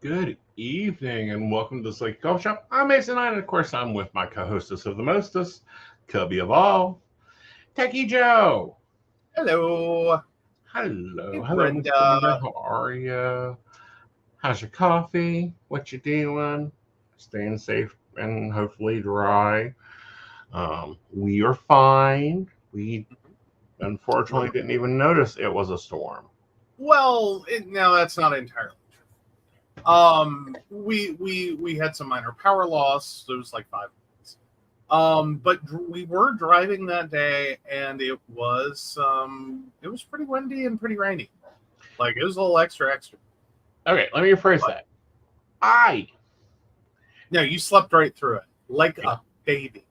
Good evening and welcome to the Sleepy Coffee Shop. I'm Aeson Knight, and of course, I'm with my co hostess of the mostest, Cubby of all, Techie Joe. Hello. Hey, Hello, Miss Brenda. Brenda. How are you? How's your coffee? What you doing? Staying safe and hopefully dry. We are fine. We unfortunately didn't even notice it was a storm. Well, no, that's not entirely true. We had some minor power loss. It was like 5 minutes. But we were driving that day, and it was pretty windy and pretty rainy. Like it was a little extra. Okay, let me rephrase But that. I, no, you slept right through it like a baby.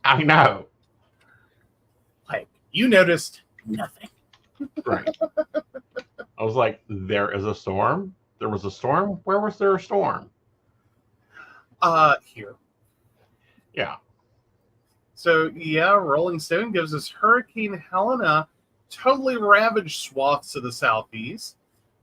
I know. Like you noticed nothing. Right. I was like, there is a storm. There was a storm. Where was there a storm? Here. Yeah. So yeah, Rolling Stone gives us Hurricane Helena totally ravaged swaths of the southeast.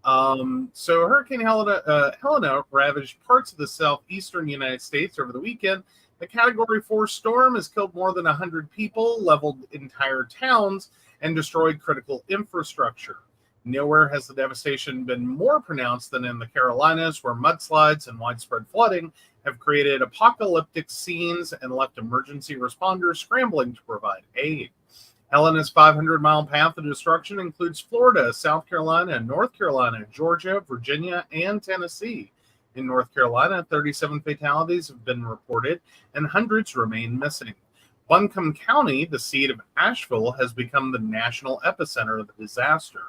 So Hurricane Helena ravaged parts of the southeastern United States over the weekend. The Category 4 storm has killed more than 100 people, leveled entire towns, and destroyed critical infrastructure. Nowhere has the devastation been more pronounced than in the Carolinas, where mudslides and widespread flooding have created apocalyptic scenes and left emergency responders scrambling to provide aid. Helena's 500-mile path of destruction includes Florida, South Carolina, North Carolina, Georgia, Virginia, and Tennessee. In North Carolina, 37 fatalities have been reported and hundreds remain missing. Buncombe County, the seat of Asheville, has become the national epicenter of the disaster.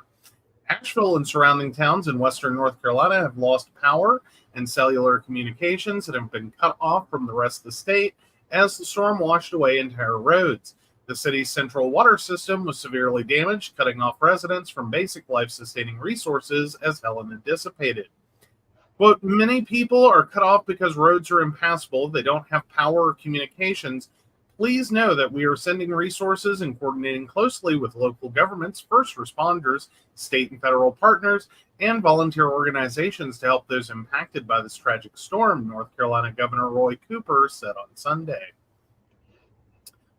Asheville and surrounding towns in western North Carolina have lost power and cellular communications and have been cut off from the rest of the state as the storm washed away entire roads. The city's central water system was severely damaged, cutting off residents from basic life-sustaining resources as Helena dissipated. Quote, many people are cut off because roads are impassable. They don't have power or communications. Please know that we are sending resources and coordinating closely with local governments, first responders, state and federal partners, and volunteer organizations to help those impacted by this tragic storm, North Carolina Governor Roy Cooper said on Sunday.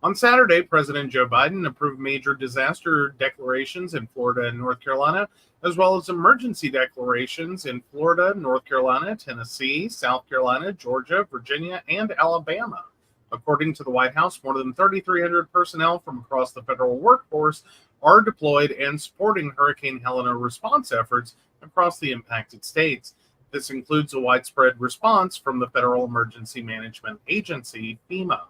On Saturday, President Joe Biden approved major disaster declarations in Florida and North Carolina, as well as emergency declarations in Florida, North Carolina, Tennessee, South Carolina, Georgia, Virginia, and Alabama. According to the White House, more than 3,300 personnel from across the federal workforce are deployed and supporting Hurricane Helena response efforts across the impacted states. This includes a widespread response from the Federal Emergency Management Agency, FEMA.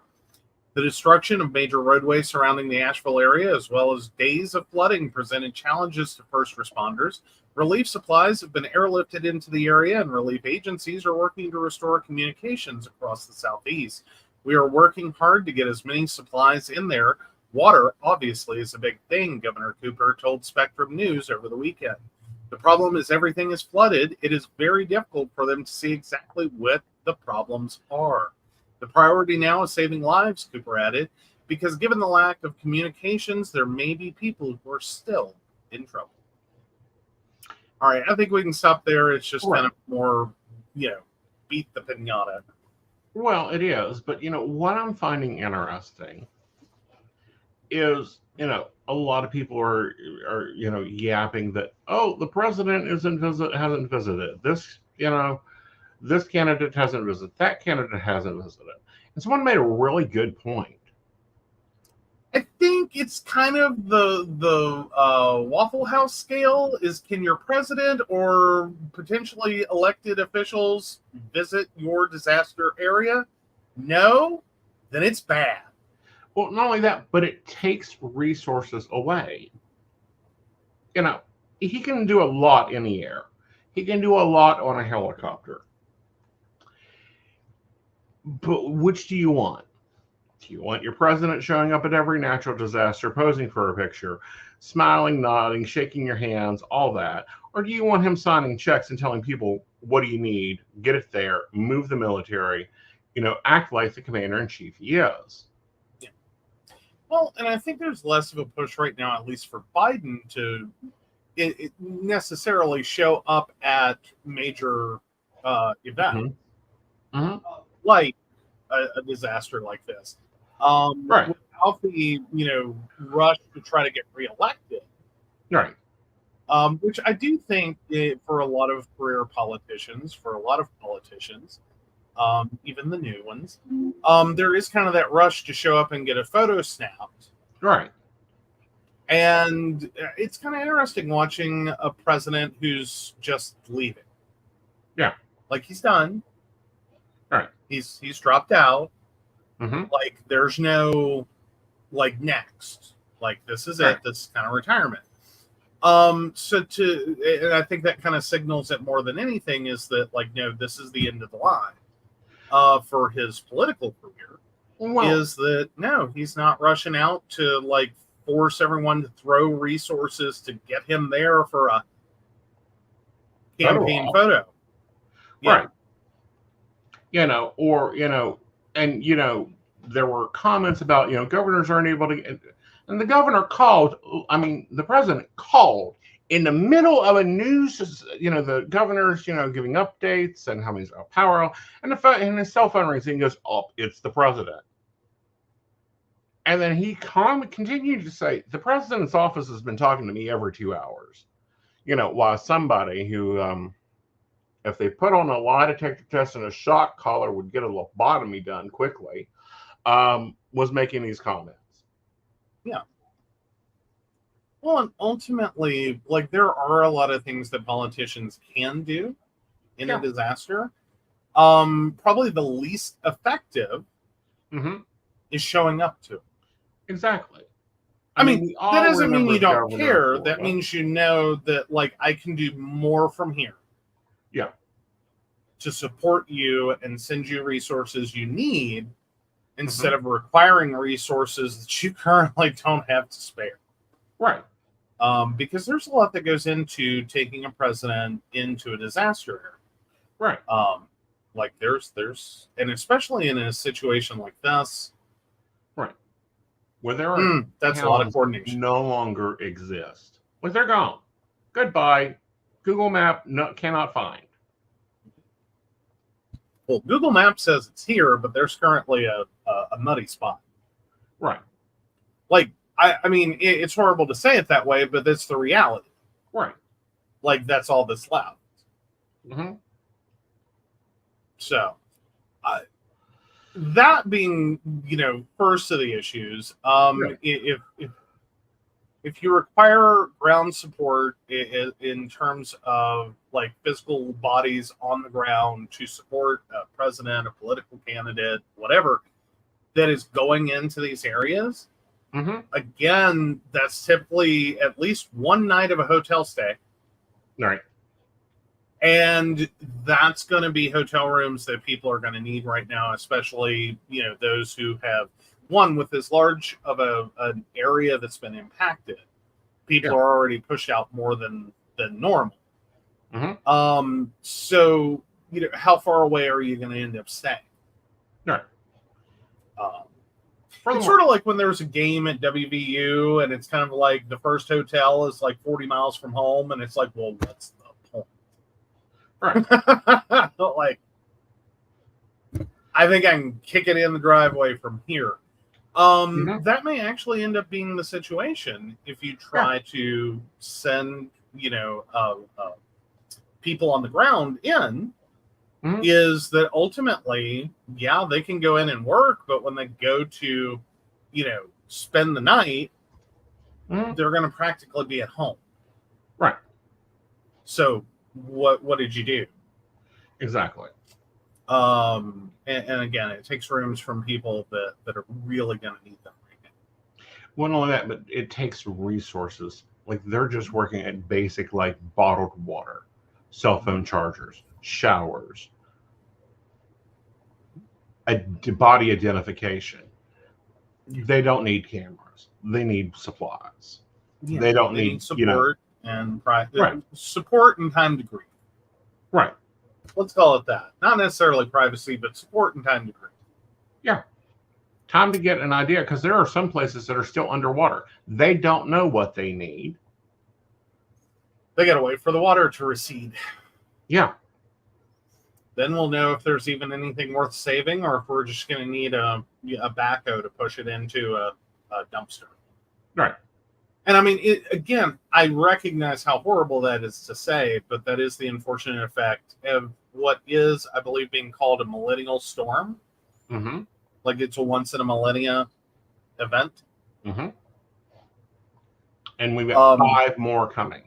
The destruction of major roadways surrounding the Asheville area, as well as days of flooding, presented challenges to first responders. Relief supplies have been airlifted into the area, and relief agencies are working to restore communications across the southeast. We are working hard to get as many supplies in there. Water, obviously, is a big thing, Governor Cooper told Spectrum News over the weekend. The problem is everything is flooded. It is very difficult for them to see exactly what the problems are. The priority now is saving lives, Cooper added, because given the lack of communications, there may be people who are still in trouble. All right, I think we can stop there. It's just kind of more, beat the pinata. Well, it is, but what I'm finding interesting is a lot of people are yapping that the president hasn't visited this candidate hasn't visited, that candidate hasn't visited, and someone made a really good point. I think it's kind of the Waffle House scale is, can your president or potentially elected officials visit your disaster area? No, then it's bad. Well, not only that, but it takes resources away. He can do a lot in the air. He can do a lot on a helicopter. But which do you want? Do you want your president showing up at every natural disaster, posing for a picture, smiling, nodding, shaking your hands, all that? Or do you want him signing checks and telling people, what do you need? Get it there, move the military, act like the commander-in-chief he is. Yeah. Well, and I think there's less of a push right now, at least for Biden, to necessarily show up at major event, Mhm. like a disaster like this, Right. without the rush to try to get reelected. Right. Which I do think for a lot of career politicians, even the new ones, there is kind of that rush to show up and get a photo snapped. Right. And it's kind of interesting watching a president who's just leaving. Yeah. Like he's done. Right. He's dropped out. Mm-hmm. Like there's no like next. Like this is Right. it. This is kind of retirement. And I think that kind of signals it more than anything is that like, no, this is the end of the line for his political career. Well, Is that no, he's not rushing out to like force everyone to throw resources to get him there for a campaign photo. Yeah. Right. There were comments about, governors aren't able to, and the governor called, the president called in the middle of a news, the governor's, giving updates and how he's got power, and his cell phone rings and he goes, oh, it's the president. And then he continued to say, the president's office has been talking to me every 2 hours. While somebody who, if they put on a lie detector test and a shock collar would get a lobotomy done quickly, was making these comments. Yeah. Well, and ultimately, like there are a lot of things that politicians can do in a disaster. Probably the least effective is showing up to it. Exactly. I mean that doesn't mean you don't care. That means that like I can do more from here. Yeah. To support you and send you resources you need instead of requiring resources that you currently don't have to spare. Right. Because there's a lot that goes into taking a president into a disaster area. Right. Like there's and especially in a situation like this. Right. Where there are that's a lot of coordination. No longer exist. Like they're gone. Goodbye. Google Map cannot find. Well, Google Maps says it's here, but there's currently a muddy spot. Right. Like, I mean, it's horrible to say it that way, but that's the reality. Right. Like, that's all that's left. Mm-hmm. So, that being, first of the issues, if you require ground support in terms of like physical bodies on the ground to support a president, a political candidate, whatever, that is going into these areas, again, that's typically at least one night of a hotel stay. Right. And that's going to be hotel rooms that people are going to need right now, especially, those who have one with as large of an area that's been impacted. People are already pushed out more than normal. So, how far away are you going to end up staying? Right. It's sort of like when there's a game at WVU and it's kind of like the first hotel is like 40 miles from home. And it's like, well, what's the point? Right. Like, I think I can kick it in the driveway from here. That may actually end up being the situation if you try to send, people on the ground in. Is that ultimately, they can go in and work, but when they go to, spend the night, they're going to practically be at home. Right. So what did you do? Exactly. And again, it takes rooms from people that are really going to need them right now. Well, not only that, but it takes resources. Like they're just working at basic, like bottled water, cell phone chargers, showers, body identification. They don't need cameras. They need supplies. They don't need support and support and time to grieve. Right. Let's call it that. Not necessarily privacy, but support and time to grieve. Yeah. Time to get an idea, because there are some places that are still underwater. They don't know what they need. They got to wait for the water to recede. Yeah. Then we'll know if there's even anything worth saving, or if we're just going to need a backhoe to push it into a dumpster. Right. And I mean, again, I recognize how horrible that is to say, but that is the unfortunate effect of what is, I believe, being called a millennial storm. Mm-hmm. Like it's a once in a millennia event. Mm-hmm. And we've got 5 more coming.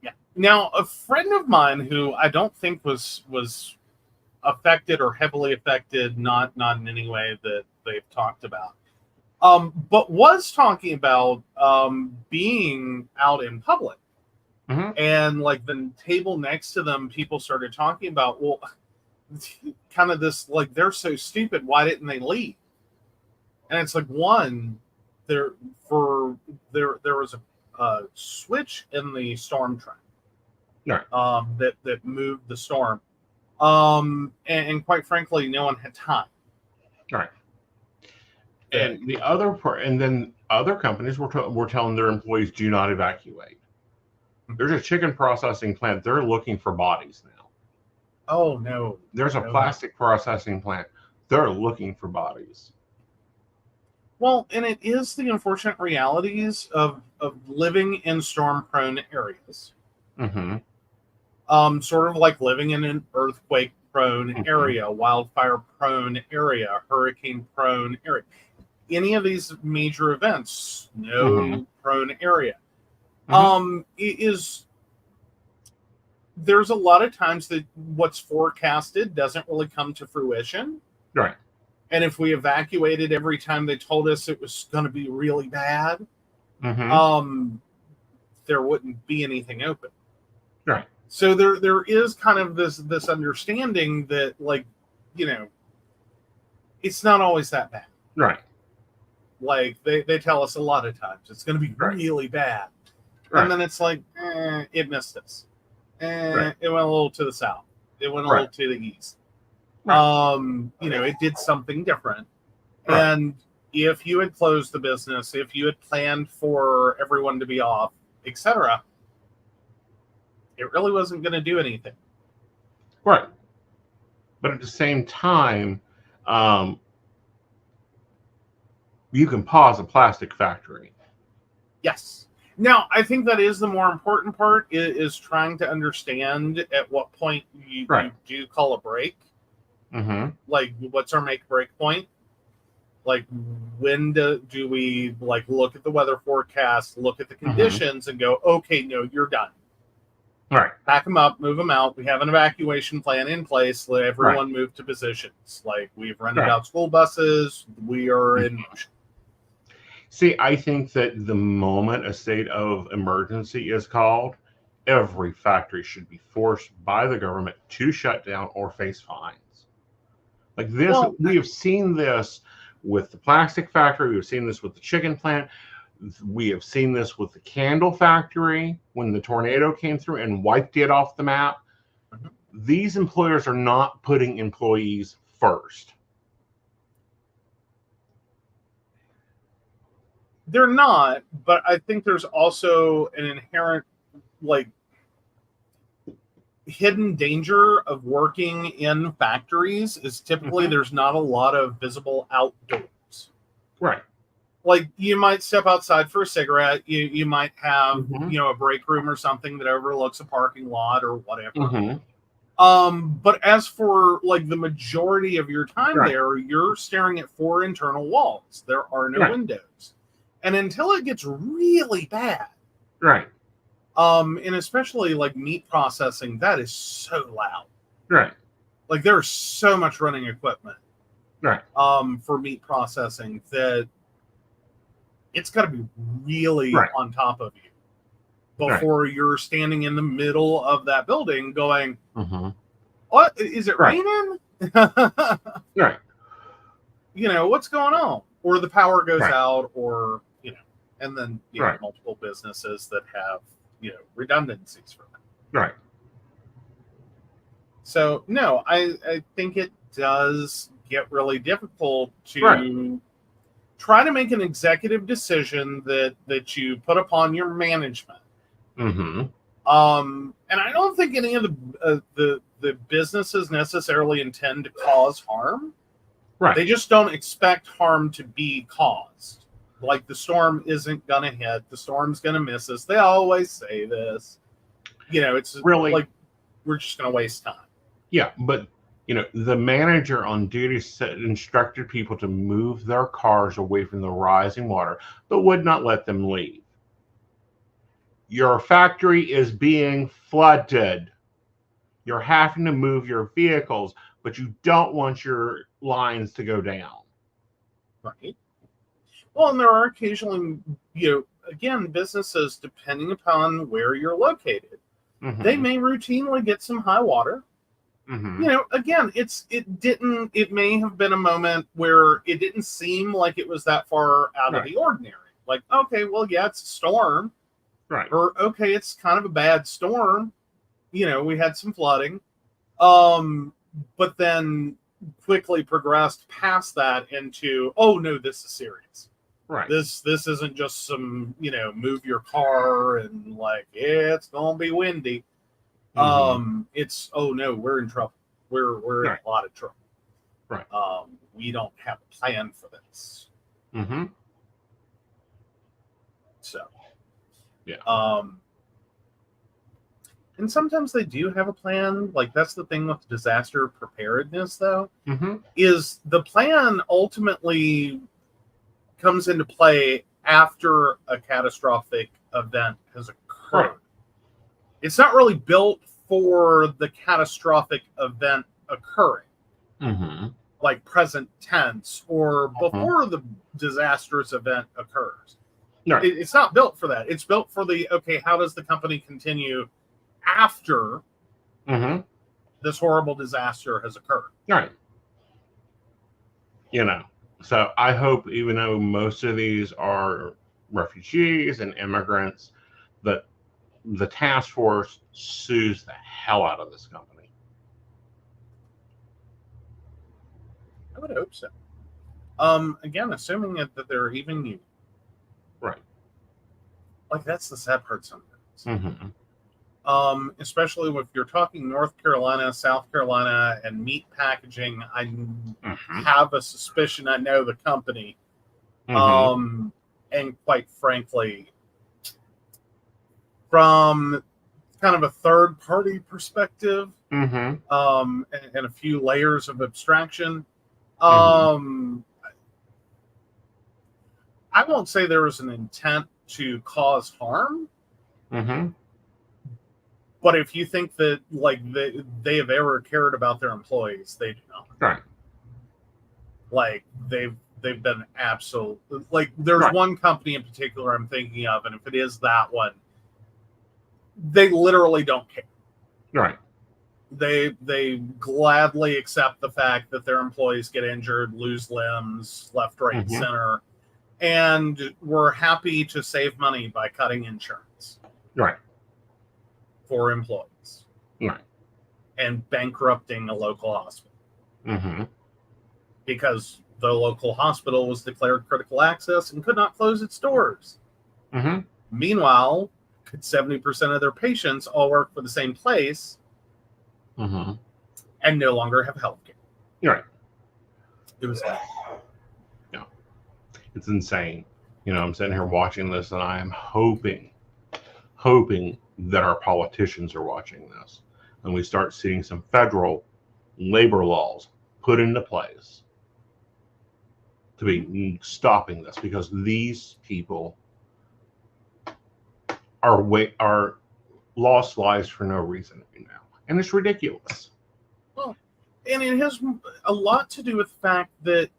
Yeah. Now, a friend of mine who I don't think was affected or heavily affected, not in any way that they've talked about, but was talking about being out in public. Mm-hmm. And like the table next to them, people started talking about, well, kind of this, like, they're so stupid, why didn't they leave? And it's like, one, there was a switch in the storm track, Right. that moved the storm. And quite frankly, no one had time. Right. And the other part, and then other companies were telling their employees, do not evacuate. There's a chicken processing plant. They're looking for bodies now. Oh, no. There's a plastic processing plant. They're looking for bodies. Well, and it is the unfortunate realities of living in storm-prone areas. Mm-hmm. Sort of like living in an earthquake-prone area, wildfire-prone area, hurricane-prone area. Any of these major events, snow-prone area. There's a lot of times that what's forecasted doesn't really come to fruition. Right. And if we evacuated every time they told us it was going to be really bad, there wouldn't be anything open. Right. So there is kind of this understanding that, like, you know, it's not always that bad. Right. Like they tell us a lot of times it's going to be really bad. Right. And then it's like, it missed us. It went a little to the south. It went a little to the east. Right. You know, it did something different. Right. And if you had closed the business, if you had planned for everyone to be off, etc., it really wasn't going to do anything. Right. But at the same time, you can pause a plastic factory. Yes. Now, I think that is the more important part, is trying to understand at what point you do call a break. Like, what's our make-break point? Like, when do we, like, look at the weather forecast, look at the conditions, and go, okay, no, you're done. Right. Pack them up, move them out. We have an evacuation plan in place. Let everyone move to positions. Like, we've rented out school buses. We are in motion. See, I think that the moment a state of emergency is called, every factory should be forced by the government to shut down or face fines. Like this, we have seen this with the plastic factory. We've seen this with the chicken plant. We have seen this with the candle factory when the tornado came through and wiped it off the map. These employers are not putting employees first. They're not, but I think there's also an inherent, like, hidden danger of working in factories is typically there's not a lot of visible outdoors. Right. Like, you might step outside for a cigarette. You might have, you know, a break room or something that overlooks a parking lot or whatever. But as for, like, the majority of your time there, you're staring at 4 internal walls. There are no windows. And until it gets really bad, and especially like meat processing, that is so loud. Like, there's so much running equipment, for meat processing that it's got to be really on top of you before you're standing in the middle of that building going, "What is it raining?" You know, what's going on? Or the power goes out, or, you know, and then you have multiple businesses that have, you know, redundancies for them. So, no, I think it does get really difficult to try to make an executive decision that you put upon your management. And I don't think any of the the businesses necessarily intend to cause harm. Right. They just don't expect harm to be caused. Like the storm isn't going to hit. The storm's going to miss us. They always say this. It's really like we're just going to waste time. Yeah, but the manager on duty instructed people to move their cars away from the rising water, but would not let them leave. Your factory is being flooded. You're having to move your vehicles, but you don't want your lines to go down. Right. Well, and there are occasionally, again, businesses, depending upon where you're located, they may routinely get some high water. Again, it may have been a moment where it didn't seem like it was that far out of the ordinary. Like, okay, well, yeah, it's a storm. Right. Or, okay, it's kind of a bad storm. We had some flooding. But then quickly progressed past that into, oh, no, this is serious. Right. This isn't just some, move your car and like, yeah, it's going to be windy. It's, oh no, we're in trouble. We're in a lot of trouble. Right. We don't have a plan for this. So, yeah. And sometimes they do have a plan. Like that's the thing with disaster preparedness, though, is the plan ultimately comes into play after a catastrophic event has occurred. Right. It's not really built for the catastrophic event occurring, like present tense or before the disastrous event occurs. No. It's not built for that. It's built for how does the company continue after this horrible disaster has occurred? Right. So I hope, even though most of these are refugees and immigrants, that the task force sues the hell out of this company. I would hope so. Again, assuming that they're even new. Right. Like that's the sad part sometimes. Especially if you're talking North Carolina, South Carolina, and meat packaging, I have a suspicion I know the company. And quite frankly, from kind of a third-party perspective, and a few layers of abstraction, I won't say there was an intent to cause harm. But if you think that they have ever cared about their employees, they do not. Right. Like they've been absolute. Like there's one company in particular I'm thinking of, and if it is that one, they literally don't care. Right. They gladly accept the fact that their employees get injured, lose limbs, left, right, center, and we're happy to save money by cutting insurance. Right. For employees. Right. And bankrupting a local hospital. Because the local hospital was declared critical access and could not close its doors. Meanwhile, 70% of their patients all work for the same place and no longer have health care. Right. It was yeah. It's insane. I'm sitting here watching this and I am hoping that our politicians are watching this and we start seeing some federal labor laws put into place to be stopping this, because these people are lost lives for no reason right now, and it's ridiculous. Well, and it has a lot to do with the fact that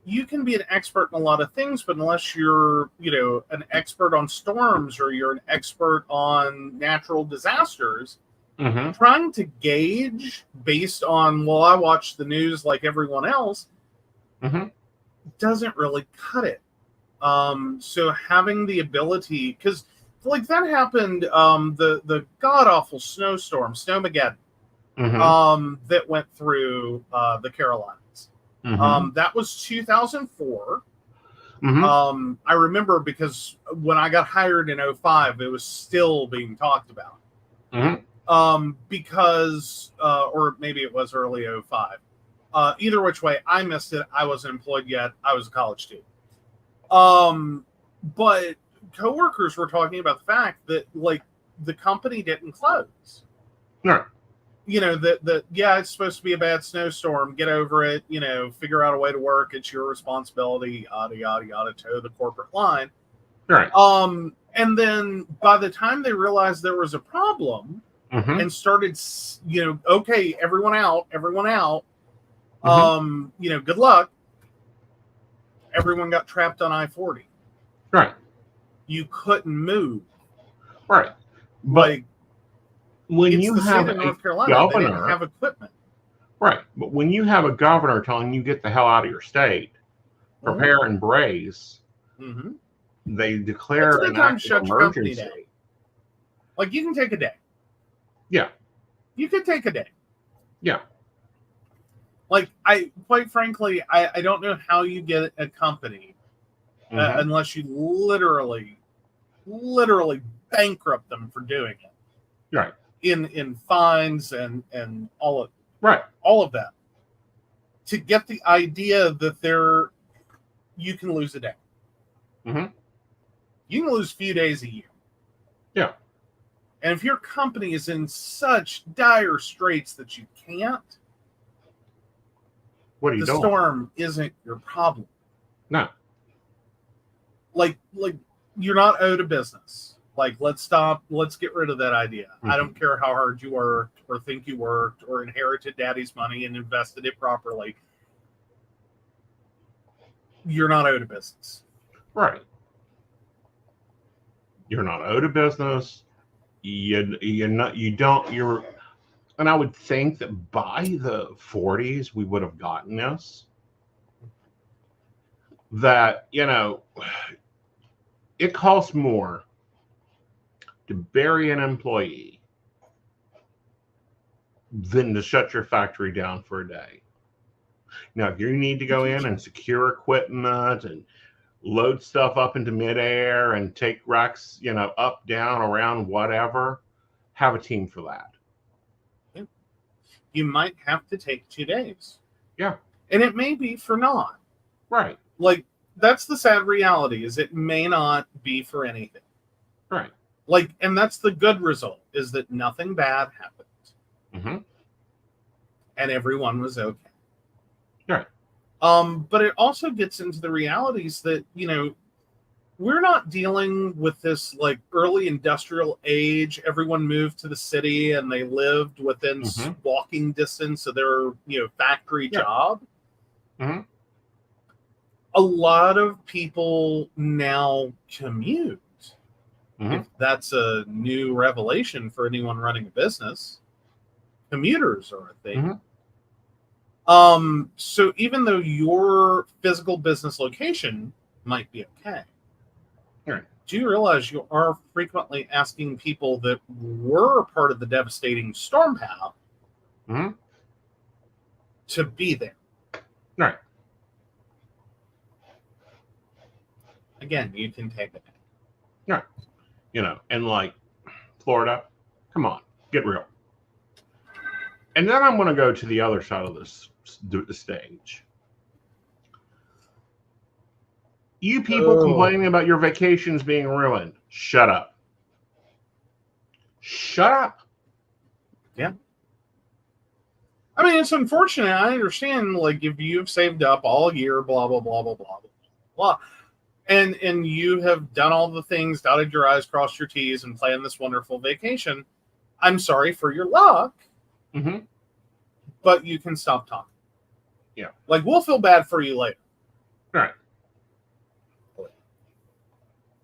you can be an expert in a lot of things, but unless you're, an expert on storms or you're an expert on natural disasters, trying to gauge based on, well, I watch the news like everyone else, doesn't really cut it. So having the ability, because that happened, the god-awful Snowmageddon that went through the Carolinas. That was 2004. I remember because when I got hired in 2005, it was still being talked about. Because, or maybe it was early '05. Either which way, I missed it. I wasn't employed yet. I was a college student. But coworkers were talking about the fact that like the company didn't close. No. You know, that yeah, it's supposed to be a bad snowstorm. Get over it. You know, figure out a way to work. It's your responsibility. Yada yada yada. Toe the corporate line. Right. And then by the time they realized there was a problem and started, you know, okay, everyone out. You know, good luck. Everyone got trapped on I-40. Right. You couldn't move. Right. But Like, when it's you the have state of a North Carolina, governor, they didn't have equipment. Right. But when you have a governor telling you get the hell out of your state, prepare and brace, they declare an act of emergency. Like, you can take a day. Yeah. You could take a day. Yeah. Like, quite frankly, I don't know how you get a company unless you literally bankrupt them for doing it. Right. In fines and all of that. To get the idea that you can lose a day. You can lose a few days a year. Yeah. And if your company is in such dire straits that you can't, what are you doing? The storm isn't your problem. No. Like you're not owed a business. Like, let's get rid of that idea. I don't care how hard you worked or think you worked or inherited daddy's money and invested it properly. You're not owed a business. Right. You're not owed a business. And I would think that by the 40s, we would have gotten this. That, you know, it costs more to bury an employee than to shut your factory down for a day. Now, if you need to go in and secure equipment and load stuff up into midair and take racks, you know, up, down, around, whatever, have a team for that. You might have to take 2 days. Yeah. And it may be for naught. Right. Like, that's the sad reality, is it may not be for anything. Right. Like, and that's the good result, is that nothing bad happened. And everyone was okay. Right. But it also gets into the realities that, you know, we're not dealing with this like early industrial age. Everyone moved to the city and they lived within walking distance of their, you know, factory job. A lot of people now commute. If that's a new revelation for anyone running a business, commuters are a thing. So even though your physical business location might be okay, do you realize you are frequently asking people that were part of the devastating storm path to be there? Right. Again, you can take it. Right. You know, and like Florida, come on, get real. And then I'm going to go to the other side of the stage. You people complaining about your vacations being ruined. Shut up. Shut up. Yeah. I mean, it's unfortunate. I understand, like, if you've saved up all year, blah, blah, blah, blah, blah, blah, and you have done all the things, dotted your I's, crossed your T's, and planned this wonderful vacation, I'm sorry for your luck, but you can stop talking. Yeah. Like, we'll feel bad for you later. Right.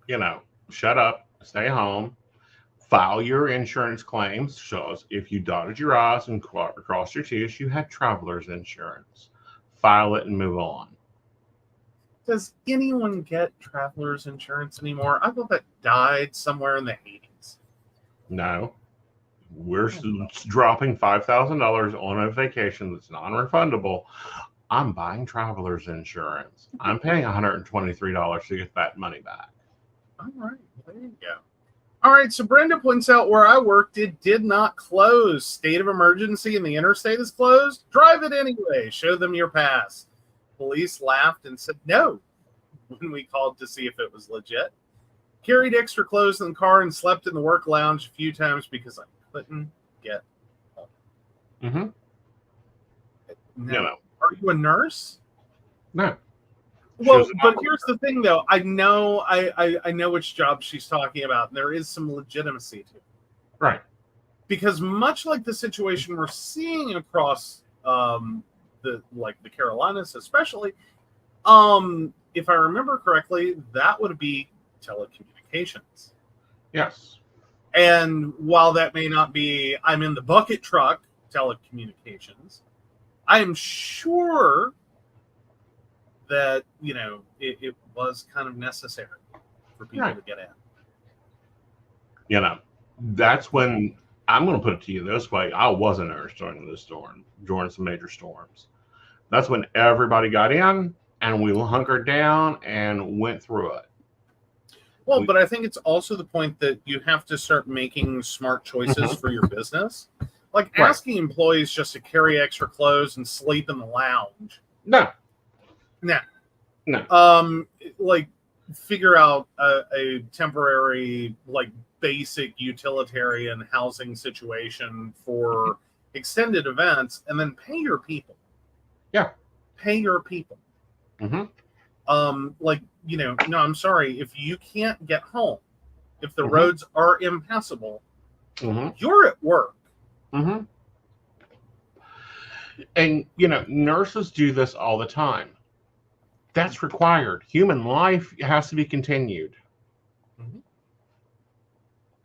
You know, shut up, stay home, file your insurance claims. So if you dotted your I's and crossed your T's, you had traveler's insurance. File it and move on. Does anyone get traveler's insurance anymore? I thought that died somewhere in the 80s. No. We're dropping $5,000 on a vacation that's non-refundable. I'm buying traveler's insurance. I'm paying $123 to get that money back. All right, there you go. All right, so Brenda points out where I worked, it did not close. State of emergency and the interstate is closed. Drive it anyway. Show them your pass. Police laughed and said no when we called to see if it was legit. Carried extra clothes in the car and slept in the work lounge a few times because I couldn't get home. Mm-hmm. Now, are you a nurse? No. Well, but here's the thing, though. I know which job she's talking about. And there is some legitimacy to it, right? Because much like the situation we're seeing across the Carolinas, especially, if I remember correctly, that would be telecommunications. Yes. And while that may not be, I'm in the bucket truck telecommunications, I am sure that, it was kind of necessary for people to get in. That's when, I'm going to put it to you this way. I was a nurse during some major storms. That's when everybody got in and we hunkered down and went through it. Well, but I think it's also the point that you have to start making smart choices for your business. Like asking employees just to carry extra clothes and sleep in the lounge. No. Figure out a temporary, basic utilitarian housing situation for extended events, and then pay your people. Yeah. Pay your people. Mm-hmm. No, I'm sorry. If you can't get home, if the roads are impassable, you're at work. Mm-hmm. And, nurses do this all the time. That's required. Human life has to be continued. Mm-hmm.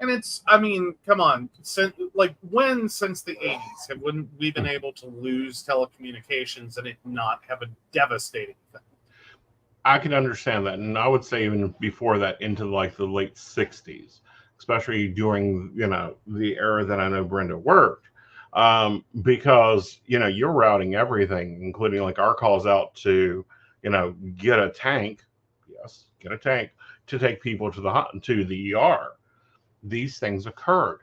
And come on. Since the 80s, have we been able to lose telecommunications and it not have a devastating effect? I can understand that. And I would say even before that, into the late 60s, especially during, the era that I know Brenda worked. Because, you're routing everything, including our calls out to, get a tank. Yes, get a tank to take people to the ER. These things occurred.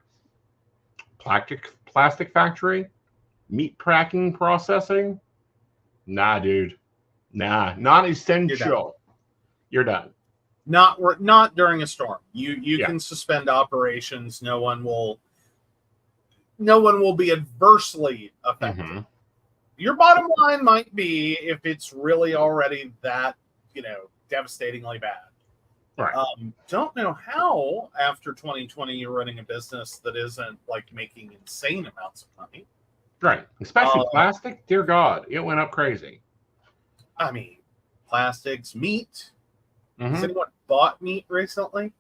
Plastic factory, meat packing processing. Nah, dude. Nah, not essential. You're done. Not during a storm. You can suspend operations. No one will be adversely affected. Mm-hmm. Your bottom line might be if it's really already that, devastatingly bad. Right. Don't know how after 2020 you're running a business that isn't making insane amounts of money. Right. Especially plastic. Dear God, it went up crazy. Plastics, meat. Mm-hmm. Has anyone bought meat recently?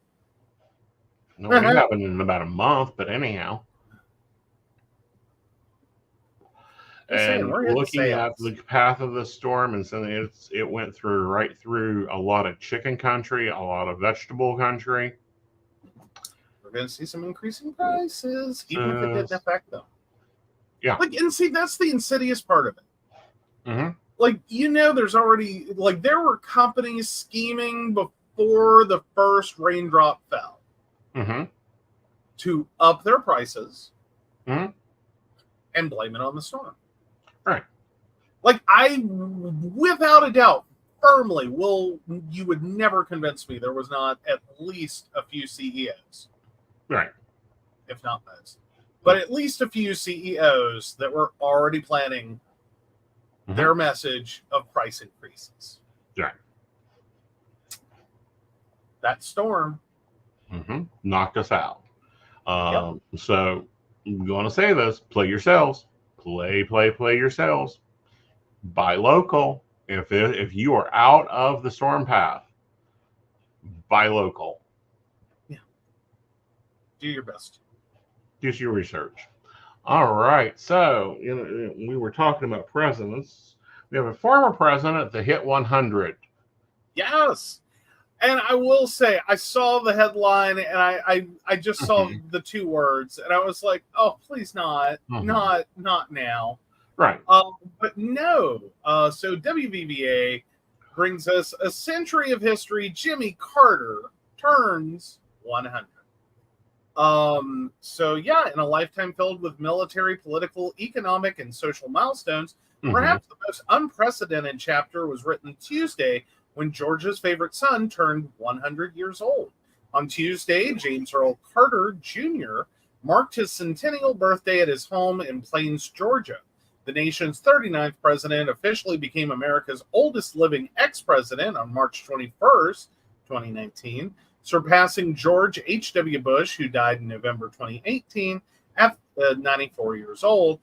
No, we haven't in about a month, but anyhow. And looking at the path of the storm, and so it went right through a lot of chicken country, a lot of vegetable country. We're going to see some increasing prices, even if it didn't affect them. Yeah. And see, that's the insidious part of it. Mm-hmm. There's already, there were companies scheming before the first raindrop fell to up their prices and blame it on the storm. Right. I, without a doubt, firmly you would never convince me there was not at least a few CEOs. Right. If not most. But at least a few CEOs that were already planning their message of price increases. Right. That storm knocked us out. So I'm going to say this: play yourselves, play yourselves. Buy local. If you are out of the storm path, buy local. Yeah. Do your best. Do your research. All right. So, we were talking about presidents. We have a former president that hit 100. Yes. And I will say, I saw the headline and I just saw the two words and I was like, oh, please not now. Right. But no. So WVVA brings us a century of history. Jimmy Carter turns 100. So yeah, in a lifetime filled with military, political, economic, and social milestones, Hmm. perhaps the most unprecedented chapter was written Tuesday when Georgia's favorite son turned 100 years old. On Tuesday, James Earl Carter Jr. marked his centennial birthday at his home in Plains, Georgia. The nation's 39th president officially became America's oldest living ex-president on March 21st, 2019, surpassing George H.W. Bush, who died in November 2018 at 94 years old,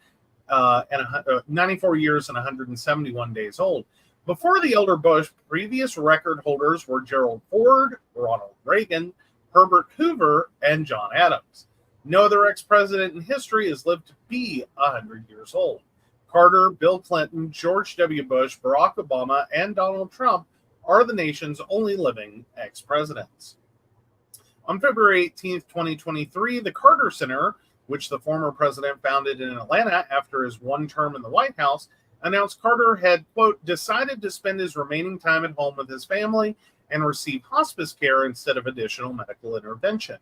94 years and 171 days old. Before the elder Bush, previous record holders were Gerald Ford, Ronald Reagan, Herbert Hoover, and John Adams. No other ex-president in history has lived to be 100 years old. Carter, Bill Clinton, George W. Bush, Barack Obama, and Donald Trump are the nation's only living ex-presidents. On February 18th, 2023, the Carter Center, which the former president founded in Atlanta after his one term in the White House, announced Carter had, quote, decided to spend his remaining time at home with his family and receive hospice care instead of additional medical intervention.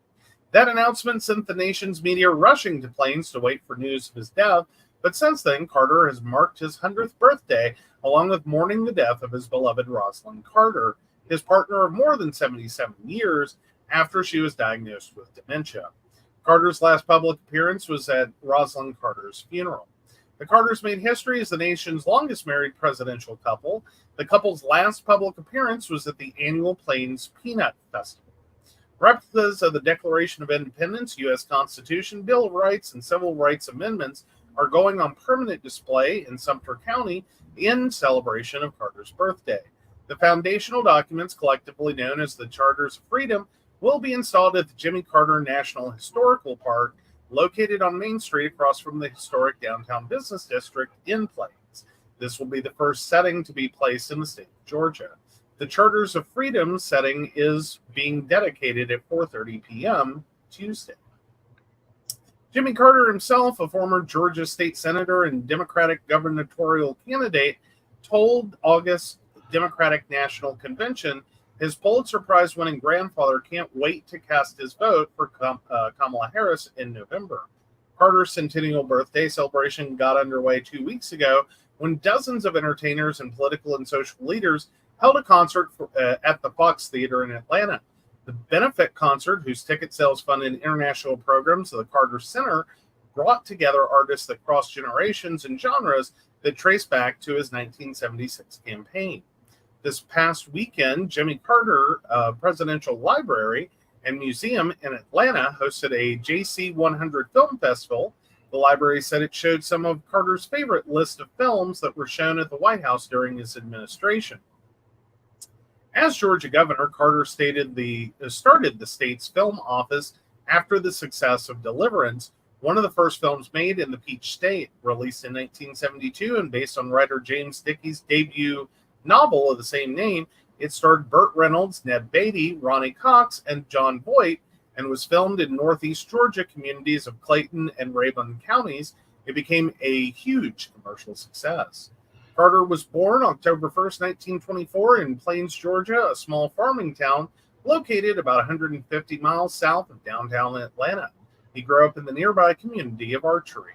That announcement sent the nation's media rushing to Plains to wait for news of his death, but since then, Carter has marked his 100th birthday along with mourning the death of his beloved Rosalind Carter, his partner of more than 77 years, after she was diagnosed with dementia. Carter's last public appearance was at Rosalind Carter's funeral. The Carters made history as the nation's longest married presidential couple. The couple's last public appearance was at the annual Plains Peanut Festival. Replicas of the Declaration of Independence, U.S. Constitution, Bill of Rights, and Civil Rights Amendments are going on permanent display in Sumter County in celebration of Carter's birthday. The foundational documents, collectively known as the Charters of Freedom, will be installed at the Jimmy Carter National Historical Park, located on Main Street across from the historic downtown business district in Plains. This will be the first setting to be placed in the state of Georgia. The Charters of Freedom setting is being dedicated at 4:30 p.m. Tuesday. Jimmy Carter himself, a former Georgia state senator and Democratic gubernatorial candidate, told August Democratic National Convention his Pulitzer Prize winning grandfather can't wait to cast his vote for Kamala Harris in November. Carter's centennial birthday celebration got underway 2 weeks ago when dozens of entertainers and political and social leaders held a concert at the Fox Theater in Atlanta. The benefit concert, whose ticket sales funded international programs of the Carter Center, brought together artists that crossed generations and genres that trace back to his 1976 campaign. This past weekend, Jimmy Carter Presidential Library and Museum in Atlanta hosted a JC 100 Film Festival. The library said it showed some of Carter's favorite list of films that were shown at the White House during his administration. As Georgia governor, Carter started the state's film office after the success of Deliverance, one of the first films made in the Peach State, released in 1972 and based on writer James Dickey's debut novel of the same name. It starred Burt Reynolds, Ned Beatty, Ronnie Cox, and John Voight, and was filmed in northeast Georgia communities of Clayton and Rabun counties. It became a huge commercial success. Carter was born October 1st, 1924 in Plains, Georgia, a small farming town located about 150 miles south of downtown Atlanta. He grew up in the nearby community of Archery.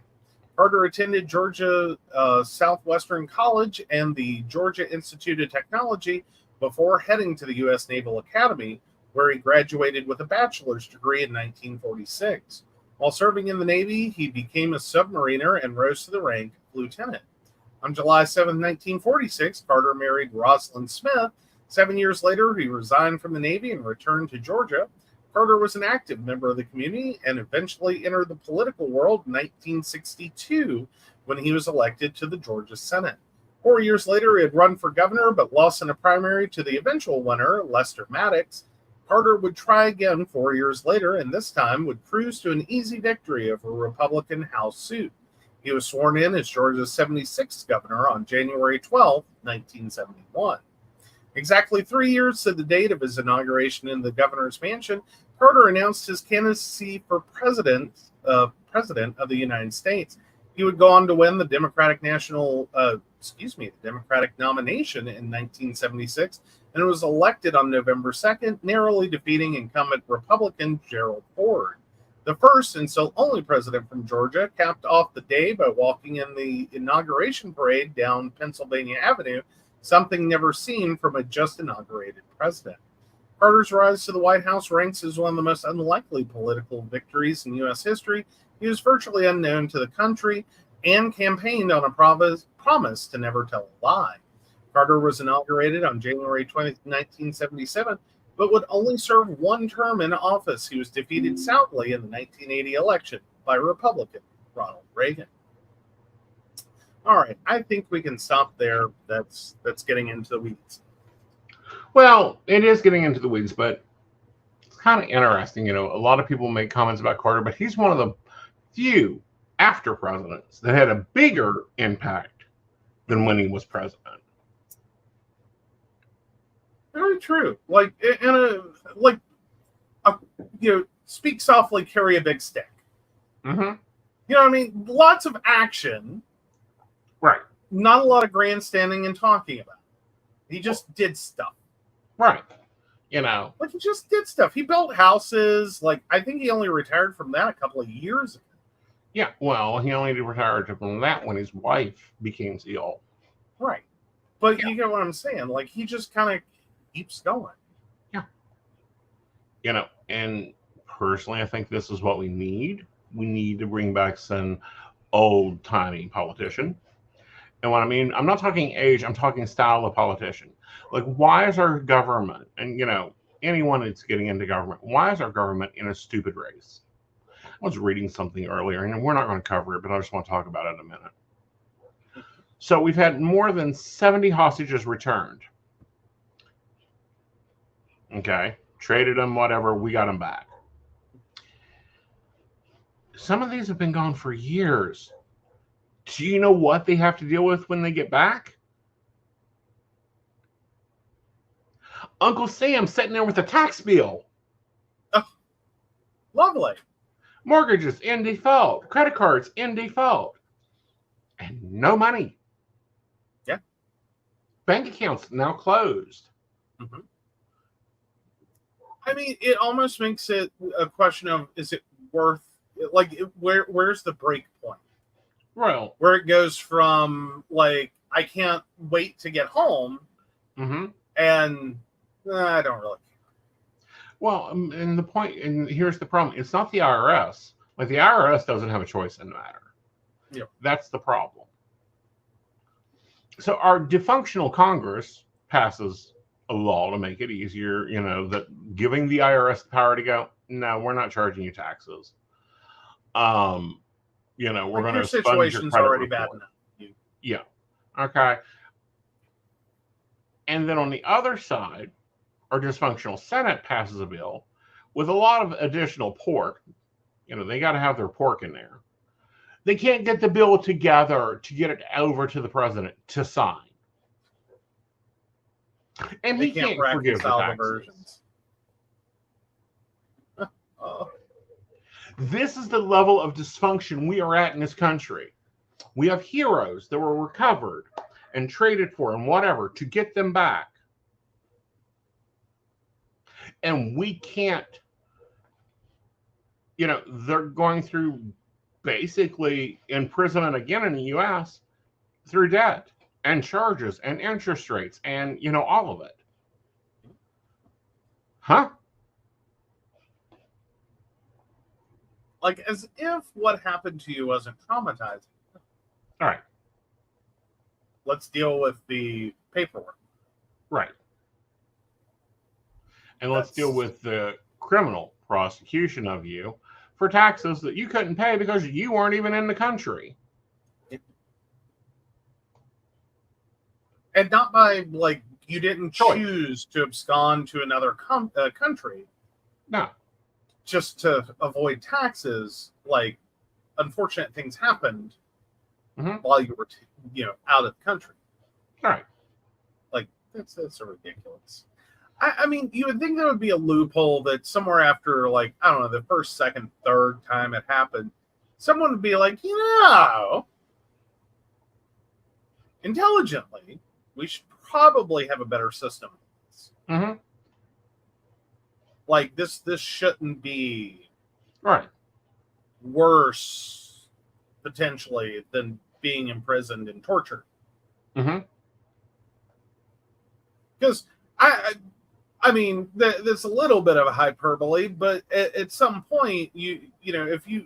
Carter attended Georgia Southwestern College and the Georgia Institute of Technology before heading to the U.S. Naval Academy, where he graduated with a bachelor's degree in 1946. While serving in the Navy, he became a submariner and rose to the rank of lieutenant. On July 7, 1946, Carter married Rosalind Smith. 7 years later, he resigned from the Navy and returned to Georgia. Carter was an active member of the community and eventually entered the political world in 1962 when he was elected to the Georgia Senate. 4 years later, he had run for governor but lost in a primary to the eventual winner, Lester Maddox. Carter would try again 4 years later and this time would cruise to an easy victory over a Republican House suit. He was sworn in as Georgia's 76th governor on January 12, 1971. Exactly 3 years to the date of his inauguration in the governor's mansion, Carter announced his candidacy for president of the United States. He would go on to win the Democratic nomination in 1976 and was elected on November 2nd, narrowly defeating incumbent Republican Gerald Ford. The first and still only president from Georgia capped off the day by walking in the inauguration parade down Pennsylvania Avenue, something never seen from a just inaugurated president. Carter's rise to the White House ranks as one of the most unlikely political victories in U.S. history. He was virtually unknown to the country and campaigned on a promise to never tell a lie. Carter was inaugurated on January 20, 1977, but would only serve one term in office. He was defeated soundly in the 1980 election by Republican Ronald Reagan. All right, I think we can stop there. That's getting into the weeds. Well, it is getting into the weeds, but it's kind of interesting. A lot of people make comments about Carter, but he's one of the few after presidents that had a bigger impact than when he was president. Very true. Speak softly, carry a big stick. Mm-hmm. You know what I mean? Lots of action. Right. Not a lot of grandstanding and talking about. He just did stuff. Right. He just did stuff. He built houses. I think he only retired from that a couple of years ago. Yeah, well, he only retired from that when his wife became ill. Right. But you get what I'm saying. He just kind of keeps going. Yeah. And personally, I think this is what we need. We need to bring back some old-timey politician. And what I mean, I'm not talking age, I'm talking style of politician. Why is our government, and anyone that's getting into government, why is our government in a stupid race? I was reading something earlier, and we're not going to cover it, but I just want to talk about it in a minute. So we've had more than 70 hostages returned. Okay, traded them, whatever, we got them back. Some of these have been gone for years. Do you know what they have to deal with when they get back? Uncle Sam sitting there with a tax bill. Oh, lovely. Mortgages in default. Credit cards in default. And no money. Yeah. Bank accounts now closed. Mm-hmm. I mean, it almost makes it a question of, is it worth, where's the break point? Well, where it goes from I can't wait to get home, mm-hmm. and I don't really care. Well, and the point, and here's the problem: it's not the IRS. The IRS doesn't have a choice in the matter. Yeah, that's the problem. So our dysfunctional Congress passes a law to make it easier. That giving the IRS the power to go, no, we're not charging you taxes. We're going to sponge your credit already report. Bad enough. Yeah. Okay. And then on the other side, our dysfunctional Senate passes a bill with a lot of additional pork. They got to have their pork in there. They can't get the bill together to get it over to the president to sign. And he can't forgive the taxes. This is the level of dysfunction we are at in this country. We have heroes that were recovered and traded for and whatever to get them back. And we can't, they're going through basically imprisonment again in the U.S. through debt and charges and interest rates and, all of it. Huh? As if what happened to you wasn't traumatizing. All right. Let's deal with the paperwork. Right. And let's deal with the criminal prosecution of you for taxes that you couldn't pay because you weren't even in the country. And not by, you didn't choose to abscond to another country. No. Just to avoid taxes, unfortunate things happened while you were, out of the country. All right. That's so ridiculous. I mean, you would think there would be a loophole that somewhere after, I don't know, the first, second, third time it happened, someone would be intelligently, we should probably have a better system. Mm-hmm. This shouldn't be right. worse potentially than being imprisoned and tortured. Mm-hmm. Because I mean, that's a little bit of a hyperbole, but at some point, you know, if you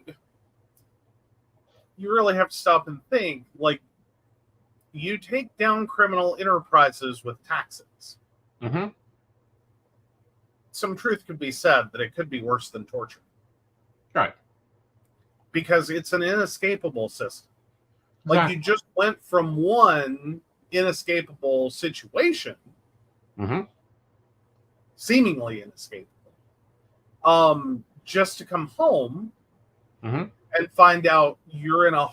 really have to stop and think, like, you take down criminal enterprises with taxes. Mm-hmm. Some truth could be said that it could be worse than torture. Right. Because it's an inescapable system. Like, Exactly. you just went from one inescapable situation, Mm-hmm. seemingly inescapable, just to come home Mm-hmm. and find out you're in a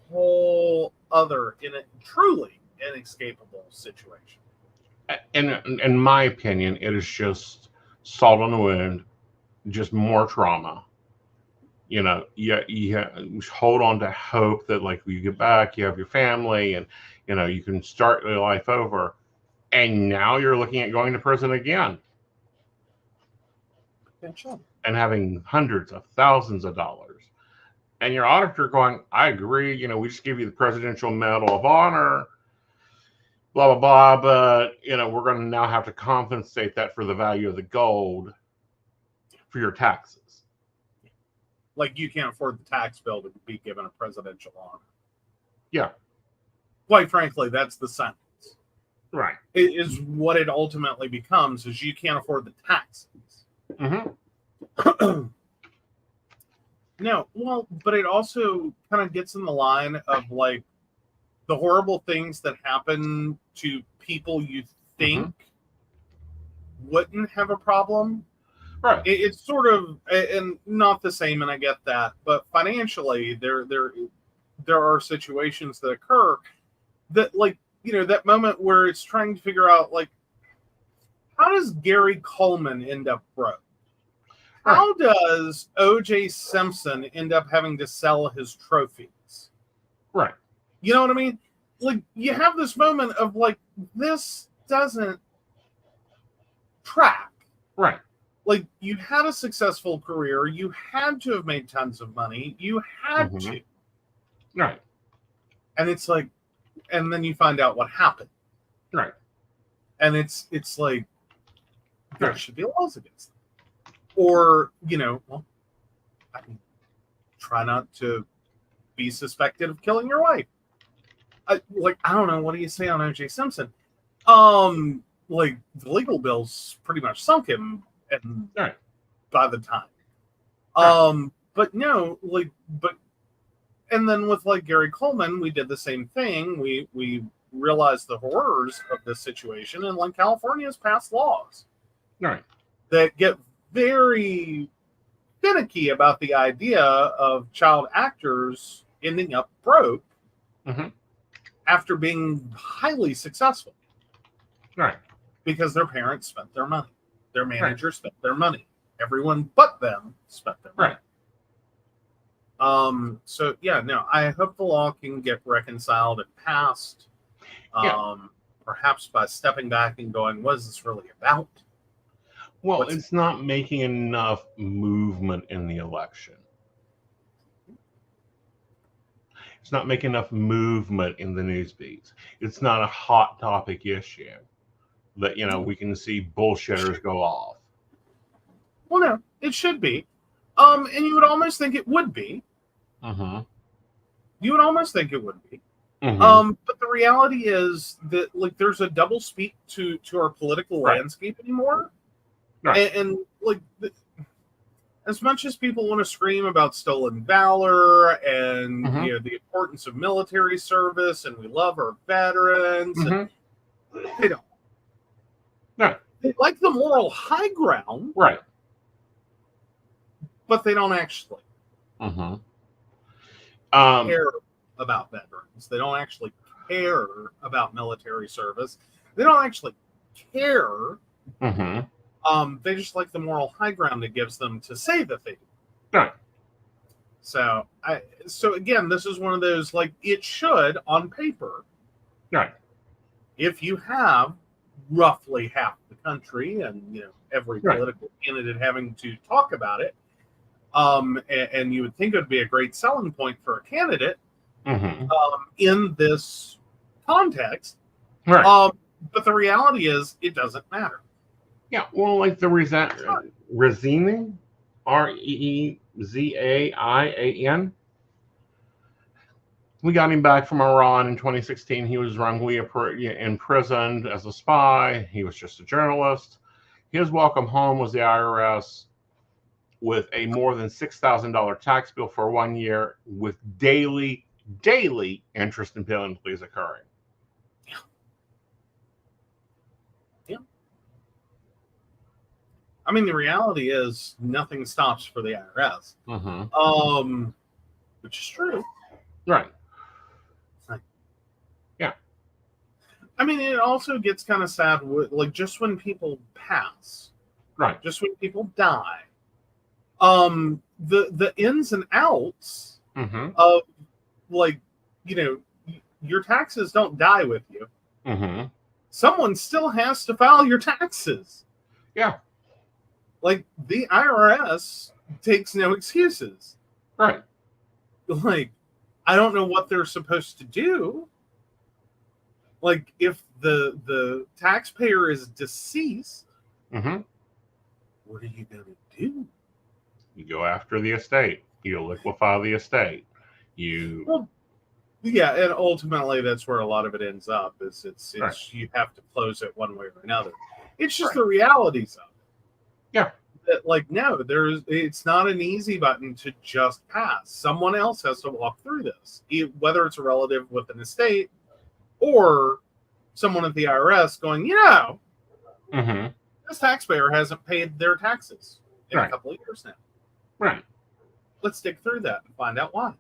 whole other, truly inescapable situation. In my opinion, it is just salt on the wound, just more trauma. You know, you hold on to hope that, like, you get back, you have your family, and, you know, you can start your life over. And now you're looking at going to prison again and having hundreds of thousands of dollars. And your auditor going, I agree, you know, we just give you the Presidential Medal of Honor, blah, blah, blah, but, you know, we're going to now have to compensate that for the value of the gold for your taxes. Like, you can't afford the tax bill to be given a presidential honor. Yeah. Quite frankly, that's the sentence. Right. It is what it ultimately becomes, is you can't afford the taxes. Mm-hmm. No, well, but it also kind of gets in the line of, like, the horrible things that happen to people you think wouldn't have a problem. Right. It's sort of, and not the same, and I get that, but financially, there are situations that occur that, like, you know, that moment where it's trying to figure out, like, how does Gary Coleman end up broke? Right. How does O.J. Simpson end up having to sell his trophies? Right. You know what I mean? Like, you have this moment of, like, this doesn't track. Right. Like, you had a successful career. You had to have made tons of money. You had to. Right. And it's like, and then you find out what happened. Right. And it's like, there should be laws against them. Or, you know, well, I mean, try not to be suspected of killing your wife. I don't know. What do you say on O.J. Simpson? Like, the legal bills pretty much sunk him, and by the time. But no, like, and then with, like, Gary Coleman, we did the same thing. We realized the horrors of this situation, and, like, California has passed laws that get very finicky about the idea of child actors ending up broke after being highly successful. Right. Because their parents spent their money. Their manager spent their money. Everyone but them spent their money. Right. So, yeah, no, I hope the law can get reconciled and passed. Perhaps by stepping back and going, what is this really about? Well, it's not making enough movement in the election. It's not making enough movement in the news beats. It's not a hot topic issue that, you know, we can see bullshitters go off. Well, no, it should be. And you would almost think it would be. You would almost think it would be. But the reality is that, like, there's a double speak to our political landscape anymore. And like, as much as people want to scream about stolen valor and you know, the importance of military service, and we love our veterans, and they don't. They like the moral high ground, but they don't actually care about veterans. They don't actually care about military service. They don't actually care. They just like the moral high ground it gives them to say that they do. So again, this is one of those, like, it should, on paper, if you have roughly half the country and, you know, every political candidate having to talk about it, And you would think it would be a great selling point for a candidate Mm-hmm. in this context. Right. But the reality is, it doesn't matter. Yeah. Well, like the Rezaian, Reezaian. We got him back from Iran in 2016. He was wrongly imprisoned as a spy. He was just a journalist. His welcome home was the IRS with a more than $6,000 tax bill for 1 year with daily interest and penalties occurring. Yeah. I mean, the reality is nothing stops for the IRS. Mm-hmm. Which is true. Right. Yeah. I mean, it also gets kind of sad with, like, just when people pass. Right. Just when people die. The ins and outs mm-hmm. of, like, you know, your taxes don't die with you. Mm-hmm. Someone still has to file your taxes. Yeah. Like, the IRS takes no excuses. Right. Like, I don't know what they're supposed to do. Like, if the taxpayer is deceased, mm-hmm. what are you going to do? You go after the estate. You liquefy the estate. Well, yeah, and ultimately that's where a lot of it ends up. Is it's right. You have to close it one way or another. It's just right. the realities of it. Yeah. That, like, no, it's not an easy button to just pass. Someone else has to walk through this, whether it's a relative with an estate or someone at the IRS going, mm-hmm. this taxpayer hasn't paid their taxes in right. a couple of years now. Right. Let's dig through that and find out why.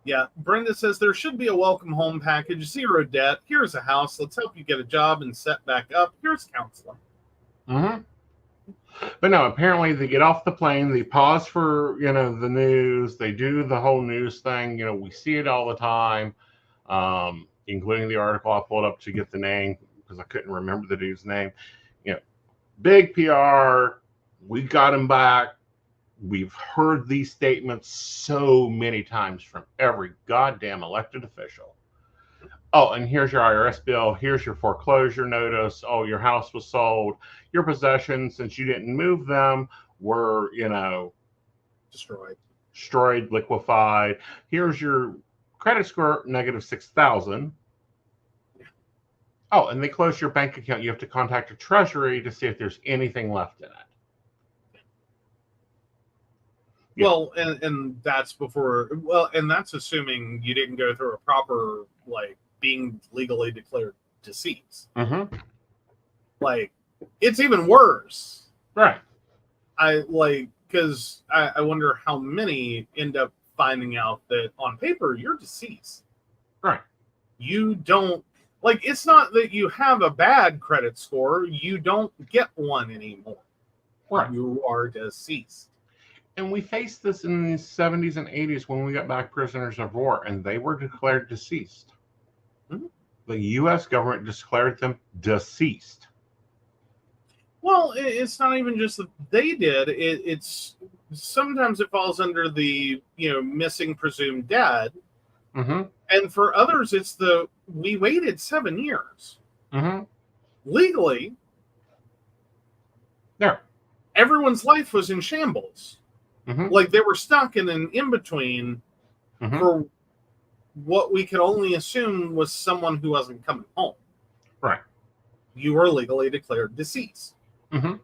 Yeah, Brenda says there should be a welcome home package, 0 debt. Here's a house. Let's help you get a job and set back up. Here's counseling. Mm-hmm. But no, apparently they get off the plane, they pause for, the news, they do the whole news thing. We see it all the time, including the article I pulled up to get the name because I couldn't remember the dude's name. Big PR, we got him back. We've heard these statements so many times from every goddamn elected official. Oh, and here's your IRS bill. Here's your foreclosure notice. Oh, your house was sold. Your possessions, since you didn't move them, were, destroyed, liquefied. Here's your credit score, negative 6,000. Yeah. Oh, and they close your bank account. You have to contact your treasury to see if there's anything left in it. Yeah. Well, and that's and that's assuming you didn't go through a proper, like, being legally declared deceased. Mm-hmm. Like, it's even worse. Right. Because I wonder how many end up finding out that on paper you're deceased. Right. You don't, like, it's not that you have a bad credit score. You don't get one anymore. Right. You are deceased. And we faced this in the 70s and 80s when we got back prisoners of war, and they were declared deceased. Mm-hmm. The U.S. government declared them deceased. Well, it's not even just that they did. It's sometimes it falls under the missing presumed dead, mm-hmm. and for others it's we waited 7 years. Mm-hmm. Legally. Yeah. Everyone's life was in shambles. Mm-hmm. Like, they were stuck in an in-between mm-hmm. for what we could only assume was someone who wasn't coming home. Right. You were legally declared deceased. Mm-hmm.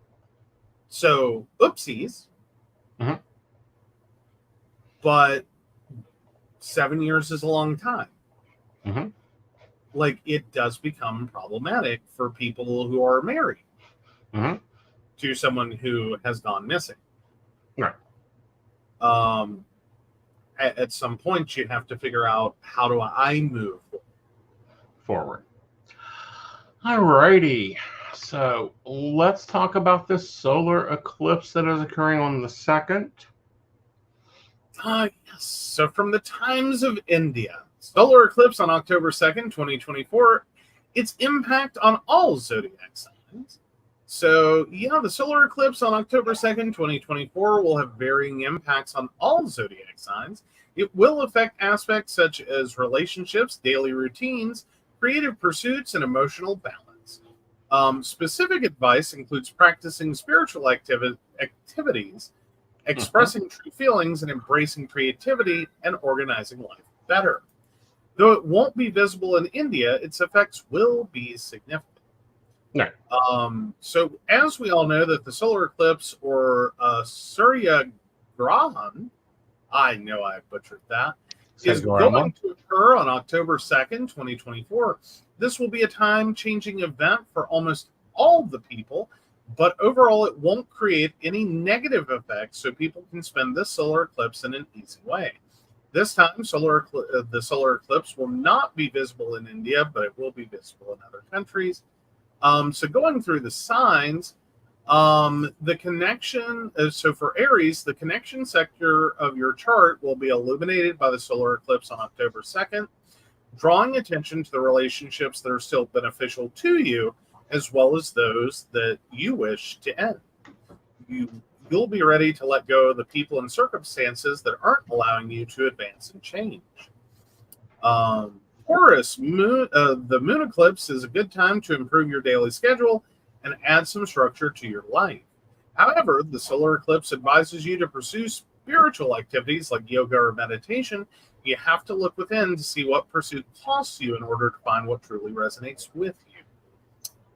So, oopsies. Mm-hmm. But 7 years is a long time. Mm-hmm. Like, it does become problematic for people who are married mm-hmm. to someone who has gone missing. Right. At some point, you have to figure out, how do I move forward? Alrighty. So let's talk about this solar eclipse that is occurring on the 2nd. Yes. So from the Times of India, solar eclipse on October 2nd, 2024. Its impact on all zodiac signs. So, yeah, the solar eclipse on October 2nd, 2024 will have varying impacts on all zodiac signs. It will affect aspects such as relationships, daily routines, creative pursuits, and emotional balance. Specific advice includes practicing spiritual activities, Mhm. expressing true feelings, and embracing creativity and organizing life better. Though it won't be visible in India, its effects will be significant. No. So, as we all know, that the solar eclipse or Surya Grahan, I know I butchered that, is Sagorama. going to occur on October 2nd, 2024. This will be a time changing event for almost all the people, but overall, it won't create any negative effects, so people can spend this solar eclipse in an easy way. This time, the solar eclipse will not be visible in India, but it will be visible in other countries. So going through the signs, the connection, so for Aries, the connection sector of your chart will be illuminated by the solar eclipse on October 2nd, drawing attention to the relationships that are still beneficial to you, as well as those that you wish to end. You'll be ready to let go of the people and circumstances that aren't allowing you to advance and change. Taurus, the moon eclipse is a good time to improve your daily schedule and add some structure to your life. However, the solar eclipse advises you to pursue spiritual activities like yoga or meditation. You have to look within to see what pursuit costs you in order to find what truly resonates with you.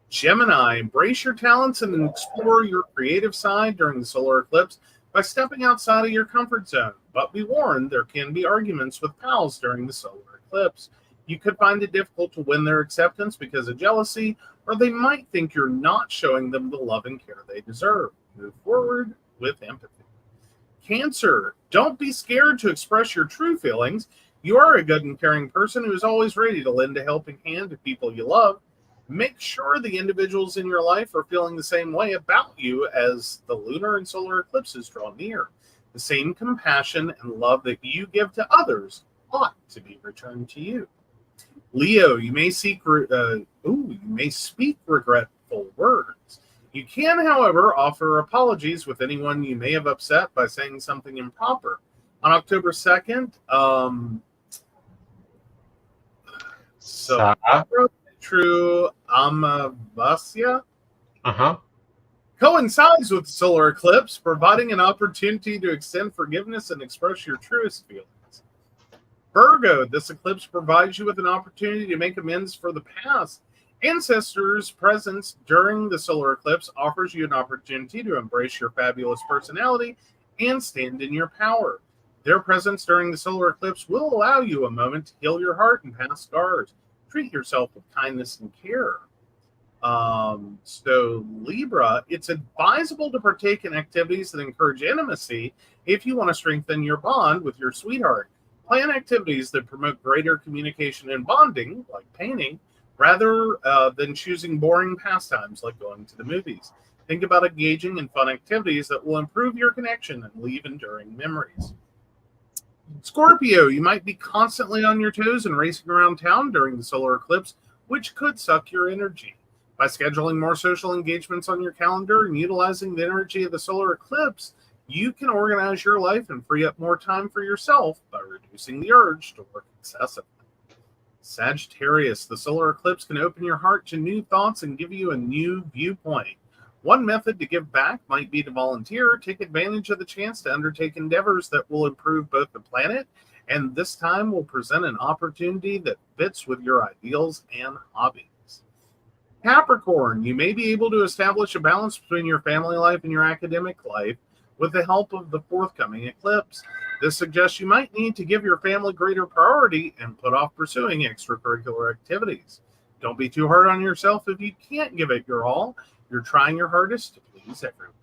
Gemini, embrace your talents and explore your creative side during the solar eclipse by stepping outside of your comfort zone. But be warned, there can be arguments with pals during the solar eclipse. You could find it difficult to win their acceptance because of jealousy, or they might think you're not showing them the love and care they deserve. Move forward with empathy. Cancer, don't be scared to express your true feelings. You are a good and caring person who is always ready to lend a helping hand to people you love. Make sure the individuals in your life are feeling the same way about you as the lunar and solar eclipses draw near. The same compassion and love that you give to others ought to be returned to you. Leo, you may speak regretful words. You can, however, offer apologies with anyone you may have upset by saying something improper. On October 2nd, Sa. True Amavasya Uh-huh. coincides with the solar eclipse, providing an opportunity to extend forgiveness and express your truest feelings. Virgo, this eclipse provides you with an opportunity to make amends for the past. Ancestors' presence during the solar eclipse offers you an opportunity to embrace your fabulous personality and stand in your power. Their presence during the solar eclipse will allow you a moment to heal your heart and past scars. Treat yourself with kindness and care. So Libra, it's advisable to partake in activities that encourage intimacy if you want to strengthen your bond with your sweetheart. Plan activities that promote greater communication and bonding, like painting, rather than choosing boring pastimes like going to the movies. Think about engaging in fun activities that will improve your connection and leave enduring memories. Scorpio, you might be constantly on your toes and racing around town during the solar eclipse, which could suck your energy. By scheduling more social engagements on your calendar and utilizing the energy of the solar eclipse, you can organize your life and free up more time for yourself by reducing the urge to work excessively. Sagittarius, the solar eclipse can open your heart to new thoughts and give you a new viewpoint. One method to give back might be to volunteer. Take advantage of the chance to undertake endeavors that will improve both the planet, and this time will present an opportunity that fits with your ideals and hobbies. Capricorn, you may be able to establish a balance between your family life and your academic life with the help of the forthcoming eclipse. This suggests you might need to give your family greater priority and put off pursuing extracurricular activities. Don't be too hard on yourself if you can't give it your all. You're trying your hardest to please everyone.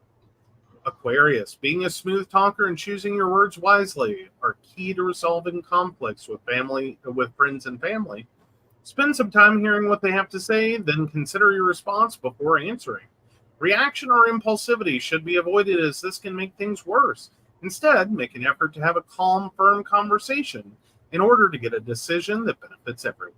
Aquarius, being a smooth talker and choosing your words wisely are key to resolving conflicts with friends and family. Spend some time hearing what they have to say, then consider your response before answering. Reaction or impulsivity should be avoided as this can make things worse. Instead, make an effort to have a calm, firm conversation in order to get a decision that benefits everyone.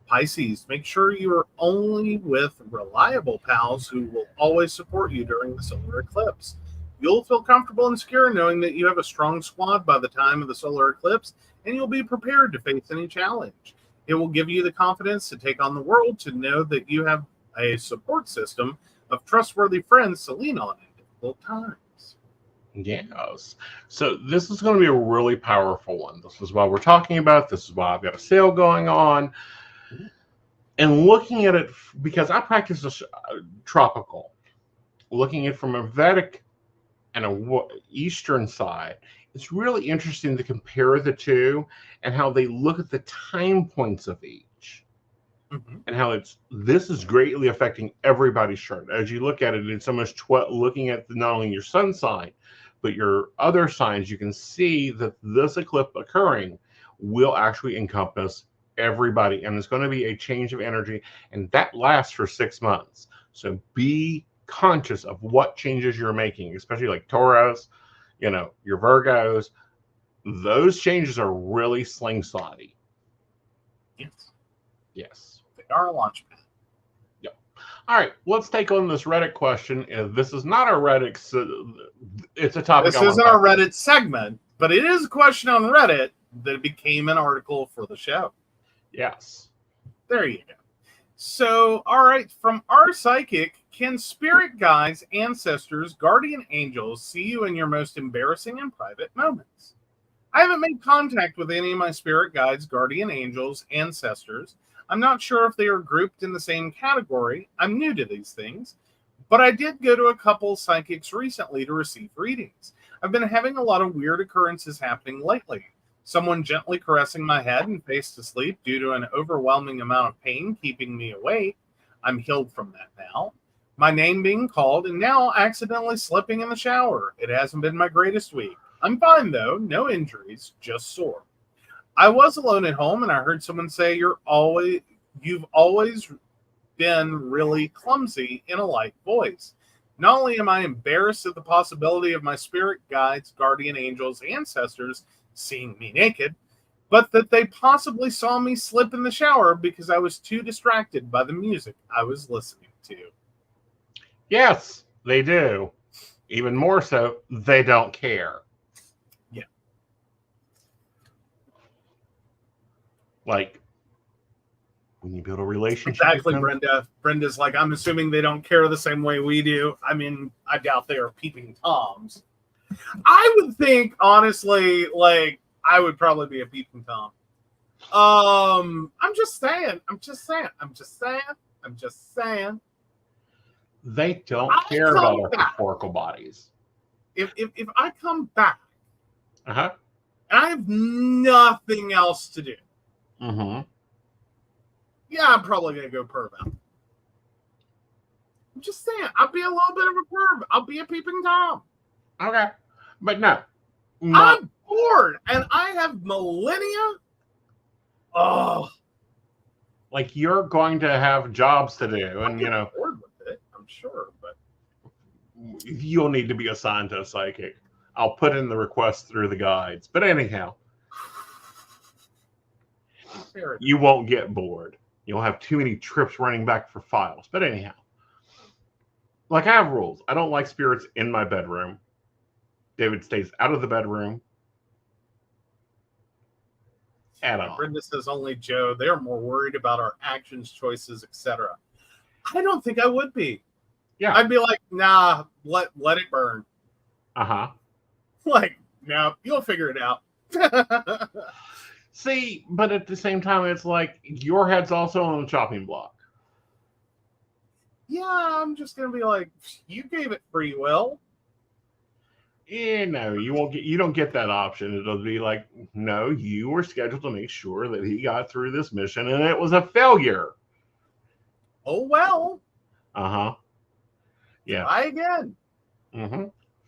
Pisces, make sure you are only with reliable pals who will always support you during the solar eclipse. You'll feel comfortable and secure knowing that you have a strong squad by the time of the solar eclipse, and you'll be prepared to face any challenge. It will give you the confidence to take on the world, to know that you have a support system of trustworthy friends to lean on in difficult times. Yes. So this is going to be a really powerful one. This is why we're talking about it. This is why I've got a sale going on. And looking at it, because I practice tropical, looking at it from a Vedic and a Eastern side, it's really interesting to compare the two and how they look at the time points of each. And how this is greatly affecting everybody's chart. As you look at it, it's almost looking at not only your sun sign, but your other signs. You can see that this eclipse occurring will actually encompass everybody, and it's going to be a change of energy, and that lasts for 6 months. So be conscious of what changes you're making, especially like Taurus, your Virgos. Those changes are really slingshotty. Yes. They are a launch pad. Yep. All right, let's take on this Reddit question. This is not a Reddit, it's a topic. This isn't a Reddit segment, but it is a question on Reddit that became an article for the show. Yes. There you go. So, all right, from our psychic, can spirit guides, ancestors, guardian angels see you in your most embarrassing and private moments? I haven't made contact with any of my spirit guides, guardian angels, ancestors. I'm not sure if they are grouped in the same category. I'm new to these things. But I did go to a couple psychics recently to receive readings. I've been having a lot of weird occurrences happening lately. Someone gently caressing my head and face to sleep due to an overwhelming amount of pain keeping me awake. I'm healed from that now. My name being called and now accidentally slipping in the shower. It hasn't been my greatest week. I'm fine though, no injuries, just sore. I was alone at home and I heard someone say, you've always been really clumsy, in a light voice. Not only am I embarrassed at the possibility of my spirit guides, guardian angels, ancestors seeing me naked, but that they possibly saw me slip in the shower because I was too distracted by the music I was listening to. Yes, they do. Even more so, they don't care. Yeah. Like, when you build a relationship. Exactly, Brenda. Brenda's like, I'm assuming they don't care the same way we do. I mean, I doubt they are peeping Toms. I would think, honestly, like, I would probably be a peeping Tom. I'm just saying. They don't care about our corporeal bodies. If I come back, and I have nothing else to do. Yeah, I'm probably gonna go perv out. I'm just saying, I'll be a little bit of a perv. I'll be a peeping Tom. Okay, but no. I'm bored, and I have millennia. Oh, like you're going to have jobs to do, and bored with it, I'm sure, but you'll need to be assigned to a psychic. I'll put in the request through the guides, but anyhow, you won't get bored. You'll have too many trips running back for files, but anyhow, like I have rules. I don't like spirits in my bedroom. David stays out of the bedroom. Brenda says only Joe. They're more worried about our actions, choices, etc. I don't think I would be. Yeah, I'd be like, nah, let it burn. Like, no, you'll figure it out. See, but at the same time, it's like your head's also on the chopping block. Yeah, I'm just gonna be like, you gave it free will. No, you don't get that option. It'll be like, no, you were scheduled to make sure that he got through this mission, and it was a failure. Oh well. Yeah. Try again.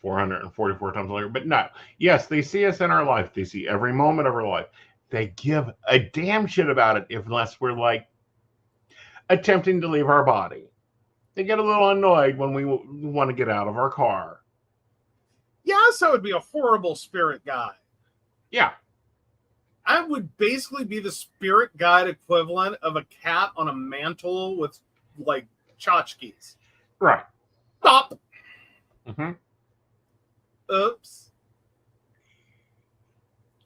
444 times later. But no, yes, they see us in our life. They see every moment of our life. They give a damn shit about it unless we're like attempting to leave our body. They get a little annoyed when we want to get out of our car. Yeah, so it would be a horrible spirit guide. Yeah. I would basically be the spirit guide equivalent of a cat on a mantle with like tchotchkes. Right. Stop. Mm-hmm. Oops.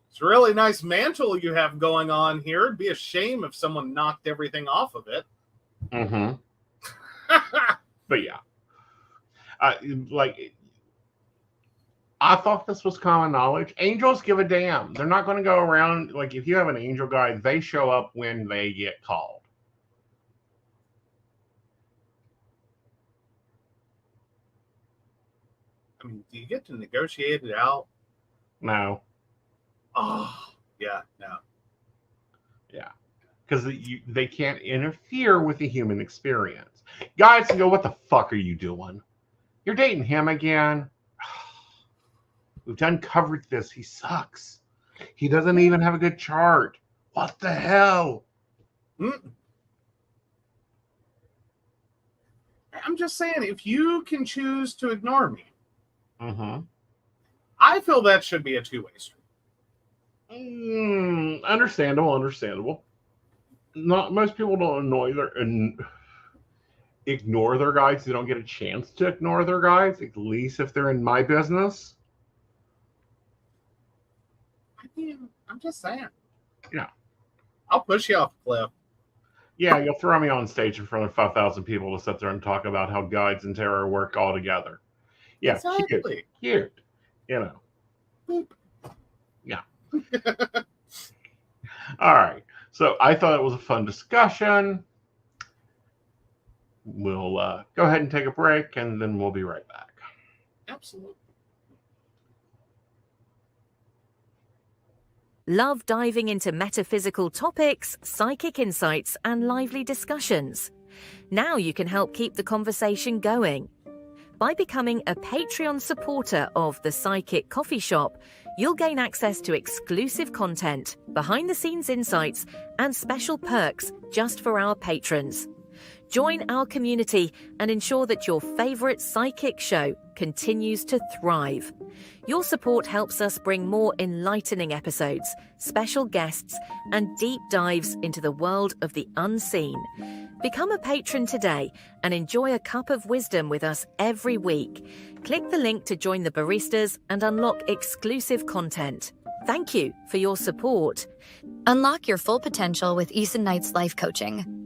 It's a really nice mantle you have going on here. It'd be a shame if someone knocked everything off of it. Mm-hmm. But yeah. I thought this was common knowledge. Angels give a damn. They're not going to go around, like, if you have an angel guide, they show up when they get called. I mean, do you get to negotiate it out? No. Oh, yeah, no. Yeah. Because they can't interfere with the human experience. Guys can go, what the fuck are you doing? You're dating him again? We've uncovered this. He sucks. He doesn't even have a good chart. What the hell? I'm just saying, if you can choose to ignore me, I feel that should be a two-way street. Understandable. Not most people don't ignore their guides. They don't get a chance to ignore their guides, at least if they're in my business. I'm just saying. Yeah. I'll push you off the cliff. Yeah, you'll throw me on stage in front of 5,000 people to sit there and talk about how guides and tarot work all together. Yeah, exactly. Cute. You know. Boop. Yeah. All right. So I thought it was a fun discussion. We'll go ahead and take a break, and then we'll be right back. Absolutely. Love diving into metaphysical topics, psychic insights, and lively discussions? Now you can help keep the conversation going. By becoming a Patreon supporter of The Psychic Coffee Shop, you'll gain access to exclusive content, behind-the-scenes insights, and special perks just for our patrons. Join our community and ensure that your favorite psychic show continues to thrive. Your support helps us bring more enlightening episodes, special guests, and deep dives into the world of the unseen. Become a patron today and enjoy a cup of wisdom with us every week. Click the link to join the baristas and unlock exclusive content. Thank you for your support. Unlock your full potential with Aeson Knight's life coaching.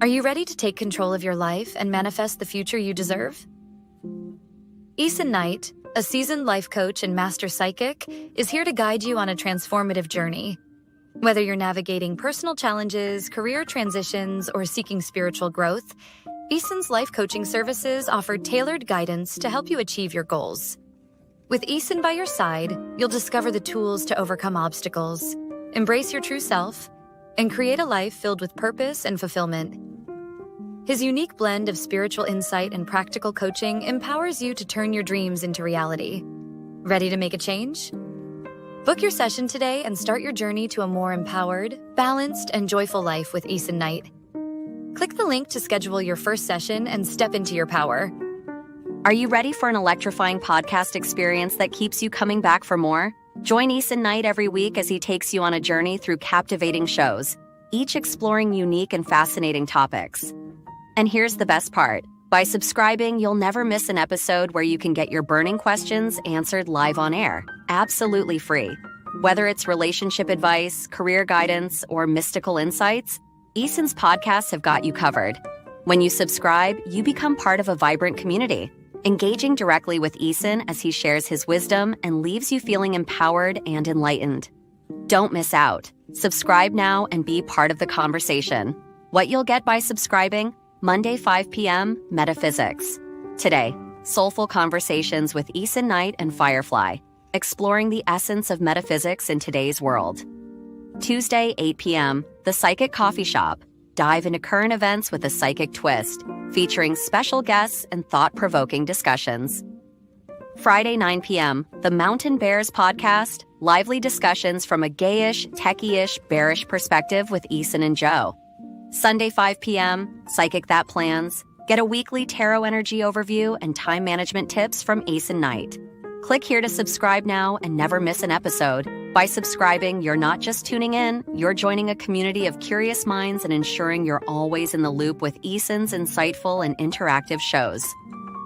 Are you ready to take control of your life and manifest the future you deserve? Aeson Knight, a seasoned life coach and master psychic, is here to guide you on a transformative journey. Whether you're navigating personal challenges, career transitions, or seeking spiritual growth, Aeson's life coaching services offer tailored guidance to help you achieve your goals. With Aeson by your side, you'll discover the tools to overcome obstacles, embrace your true self, and create a life filled with purpose and fulfillment. His unique blend of spiritual insight and practical coaching empowers you to turn your dreams into reality. Ready to make a change? Book your session today and start your journey to a more empowered, balanced, and joyful life with Aeson Knight. Click the link to schedule your first session and step into your power. Are you ready for an electrifying podcast experience that keeps you coming back for more? Join Aeson Knight every week as he takes you on a journey through captivating shows, each exploring unique and fascinating topics. And here's the best part. By subscribing, you'll never miss an episode where you can get your burning questions answered live on air, absolutely free. Whether it's relationship advice, career guidance, or mystical insights, Aeson's podcasts have got you covered. When you subscribe, you become part of a vibrant community, engaging directly with Aeson as he shares his wisdom and leaves you feeling empowered and enlightened. Don't miss out. Subscribe now and be part of the conversation. What you'll get by subscribing: Monday 5 p.m. Metaphysics. Today, soulful conversations with Aeson Knight and Firefly, exploring the essence of metaphysics in today's world. Tuesday 8 p.m. The Psychic Coffee Shop. Dive into current events with a psychic twist, featuring special guests and thought-provoking discussions. Friday 9 p.m. The Mountain Bears Podcast. Lively discussions from a gayish, techie-ish, bearish perspective with Aeson and Joe. Sunday 5 p.m. Psychic That Plans. Get a weekly tarot energy overview and time management tips from Aeson Knight. Click here to subscribe now and never miss an episode. By subscribing, you're not just tuning in, you're joining a community of curious minds and ensuring you're always in the loop with Aeson's insightful and interactive shows.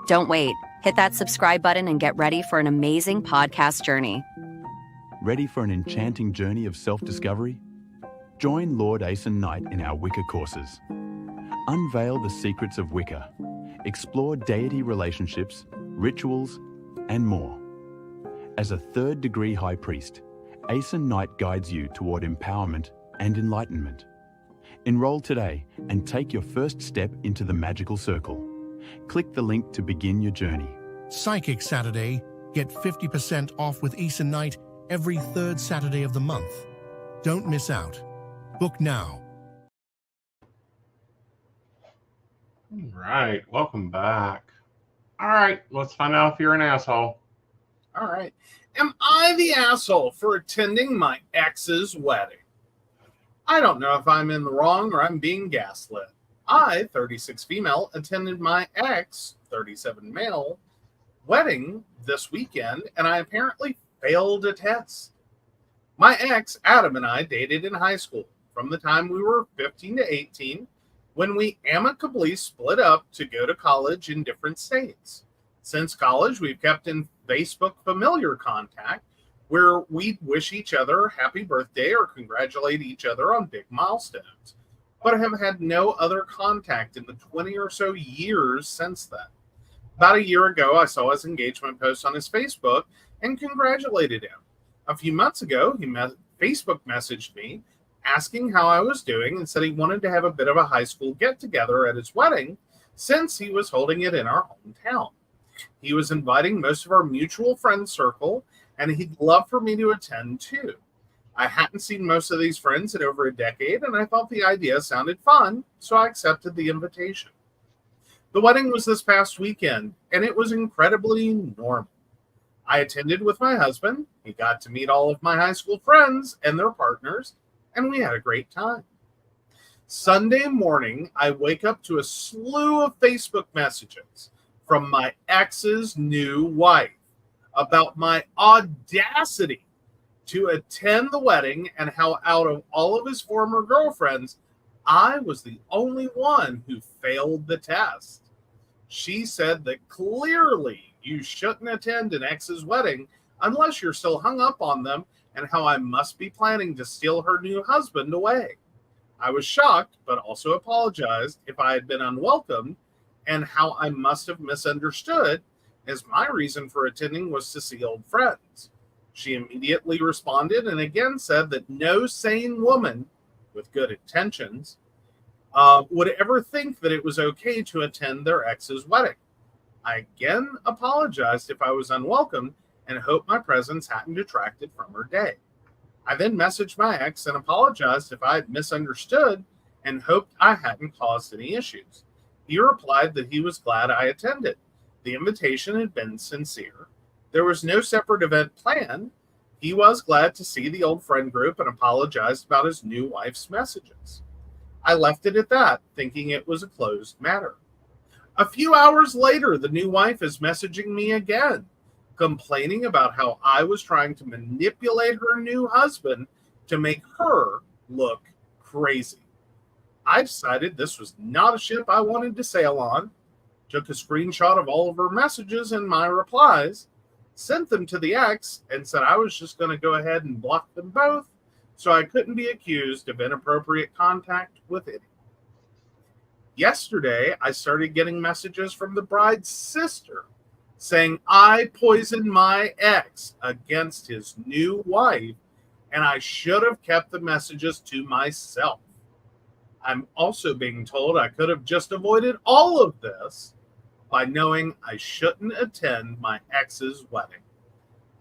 Don't wait. Hit that subscribe button and get ready for an amazing podcast journey. Ready for an enchanting journey of self-discovery? Join Lord Aeson Knight in our Wicca courses. Unveil the secrets of Wicca. Explore deity relationships, rituals, and more. As a third-degree high priest, Aeson Knight guides you toward empowerment and enlightenment. Enroll today and take your first step into the magical circle. Click the link to begin your journey. Psychic Saturday. Get 50% off with Aeson Knight every third Saturday of the month. Don't miss out. Book now. All right, welcome back. All right, let's find out if you're an asshole. All right. Am I the asshole for attending my ex's wedding? I don't know if I'm in the wrong or I'm being gaslit. I, 36 female, attended my ex, 37 male, wedding this weekend, and I apparently failed a test. My ex, Adam, and I dated in high school from the time we were 15 to 18, when we amicably split up to go to college in different states. Since college, we've kept in Facebook familiar contact where we wish each other happy birthday or congratulate each other on big milestones, but have had no other contact in the 20 or so years since then. About a year ago, I saw his engagement post on his Facebook and congratulated him. A few months ago, he Facebook messaged me asking how I was doing and said he wanted to have a bit of a high school get-together at his wedding since he was holding it in our hometown. He was inviting most of our mutual friend circle, and he'd love for me to attend too. I hadn't seen most of these friends in over a decade, and I thought the idea sounded fun, so I accepted the invitation. The wedding was this past weekend, and it was incredibly normal. I attended with my husband. He got to meet all of my high school friends and their partners, and we had a great time. Sunday morning, I wake up to a slew of Facebook messages from my ex's new wife about my audacity to attend the wedding and how out of all of his former girlfriends, I was the only one who failed the test. She said that clearly you shouldn't attend an ex's wedding unless you're still hung up on them, and how I must be planning to steal her new husband away. I was shocked, but also apologized if I had been unwelcome, and how I must have misunderstood, as my reason for attending was to see old friends. She immediately responded and again said that no sane woman with good intentions would ever think that it was okay to attend their ex's wedding. I again apologized if I was unwelcome and hoped my presence hadn't detracted from her day. I then messaged my ex and apologized if I had misunderstood and hoped I hadn't caused any issues. He replied that he was glad I attended. The invitation had been sincere. There was no separate event planned. He was glad to see the old friend group and apologized about his new wife's messages. I left it at that, thinking it was a closed matter. A few hours later, the new wife is messaging me again, complaining about how I was trying to manipulate her new husband to make her look crazy. I decided this was not a ship I wanted to sail on, took a screenshot of all of her messages and my replies, sent them to the ex, and said I was just going to go ahead and block them both so I couldn't be accused of inappropriate contact with it. Yesterday, I started getting messages from the bride's sister saying I poisoned my ex against his new wife, and I should have kept the messages to myself. I'm also being told I could have just avoided all of this by knowing I shouldn't attend my ex's wedding.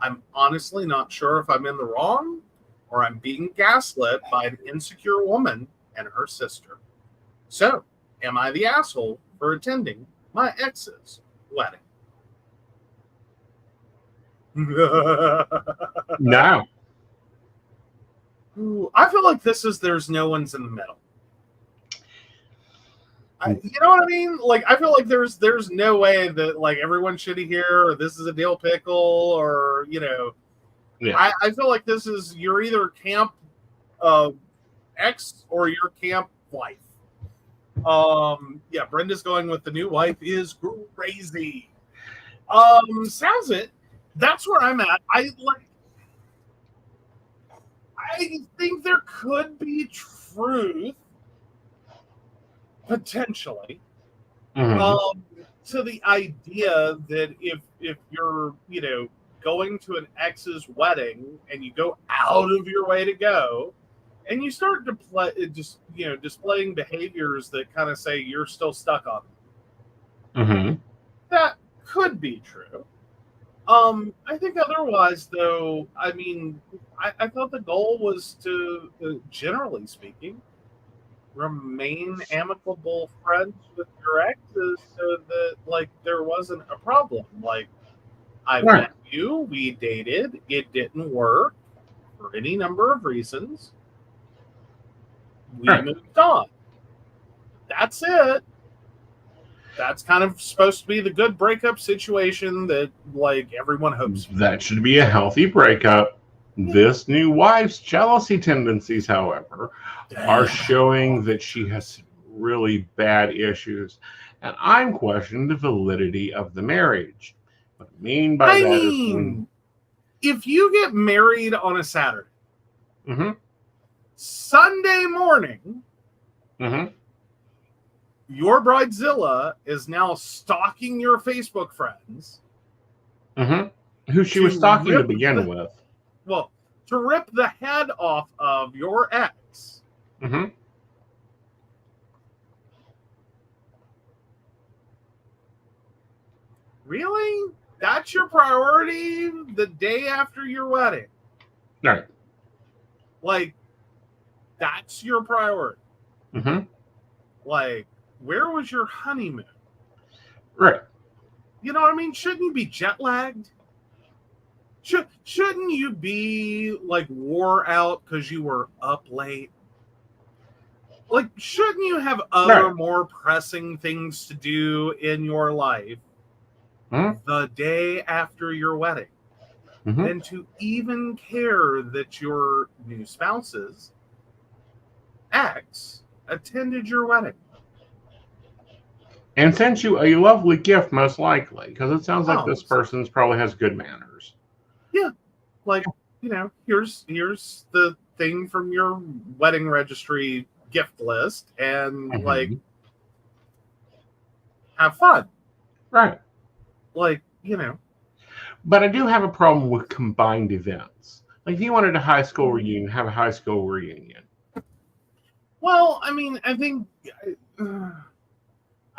I'm honestly not sure if I'm in the wrong or I'm being gaslit by an insecure woman and her sister. So, am I the asshole for attending my ex's wedding? No. Ooh, I feel like there's no one's in the middle. You know what I mean? Like, I feel like there's no way that like everyone's shitty here, or this is a dill pickle, or Yeah. I feel like this is, you're either camp X or your camp wife. Yeah, Brenda's going with the new wife is crazy. Sounds it. That's where I'm at. I think there could be truth potentially to the idea that if you're, you know, going to an ex's wedding and you go out of your way to go and you start displaying behaviors that kind of say you're still stuck on them. That could be true. I think otherwise, though, I mean, I thought the goal was to, generally speaking, remain amicable friends with your exes so that, like, there wasn't a problem. Like, I met you, we dated, it didn't work for any number of reasons. We moved on. That's it. That's kind of supposed to be the good breakup situation that, like, everyone hopes for. That should be a healthy breakup. This new wife's jealousy tendencies, however, are showing that she has really bad issues. And I'm questioning the validity of the marriage. What I mean by that is when, if you get married on a Saturday, Sunday morning, your bridezilla is now stalking your Facebook friends. Who she was stalking to begin with. Well, to rip the head off of your ex. Really? That's your priority the day after your wedding? Right. Like, that's your priority. Like, where was your honeymoon? Right. You know what I mean? Shouldn't you be jet lagged? Shouldn't you be, like, wore out because you were up late? Like, shouldn't you have other more pressing things to do in your life the day after your wedding than to even care that your new spouse's ex attended your wedding? And sent you a lovely gift, most likely, because it sounds like this person's probably has good manners. Yeah. Like, you know, here's the thing from your wedding registry gift list, and like, have fun. Right. Like, you know. But I do have a problem with combined events. Like, if you wanted a high school reunion, have a high school reunion. Well, I mean, I think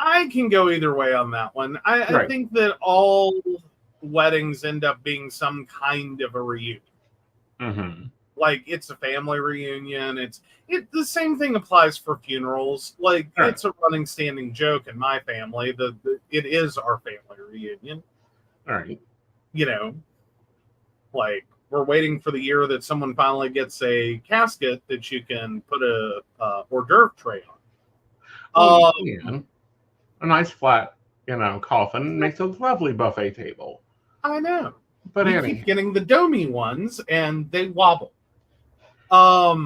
I can go either way on that one. I think that all weddings end up being some kind of a reunion. Like, it's a family reunion. The same thing applies for funerals. Like, it's a running, standing joke in my family. It is our family reunion. All right. You know, like, we're waiting for the year that someone finally gets a casket that you can put a hors d'oeuvre tray on. A nice flat, coffin makes a lovely buffet table. I know. But you keep getting the domey ones, and they wobble. Like,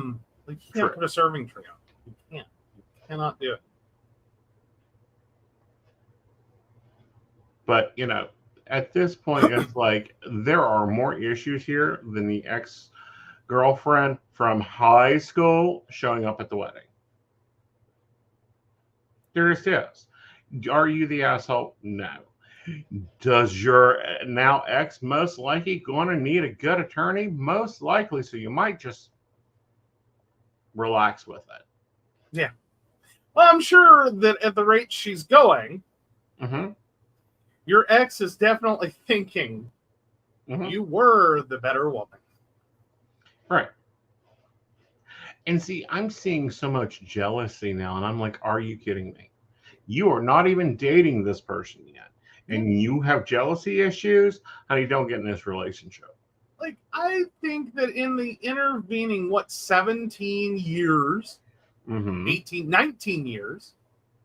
you can't put a serving tray on. You can't. You cannot do it. But, at this point, it's like there are more issues here than the ex-girlfriend from high school showing up at the wedding. There just is. Are you the asshole? No. Does your now ex most likely going to need a good attorney? Most likely. So you might just relax with it. Yeah. Well, I'm sure that at the rate she's going, your ex is definitely thinking you were the better woman. Right. And see, I'm seeing so much jealousy now, and I'm like, are you kidding me? You are not even dating this person yet, and you have jealousy issues, honey, don't get in this relationship. Like, I think that in the intervening, 17 years, 19 years,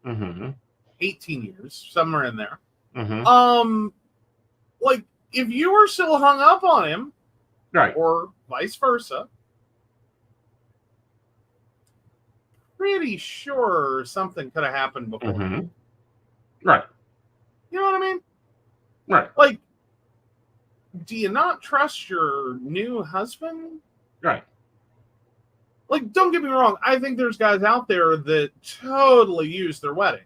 18 years, somewhere in there. Like, if you were still hung up on him, Right. or vice versa. Pretty sure something could have happened before. Mm-hmm. Right. You know what I mean? Right. Like, do you not trust your new husband? Right. Like, don't get me wrong. I think there's guys out there that totally use their wedding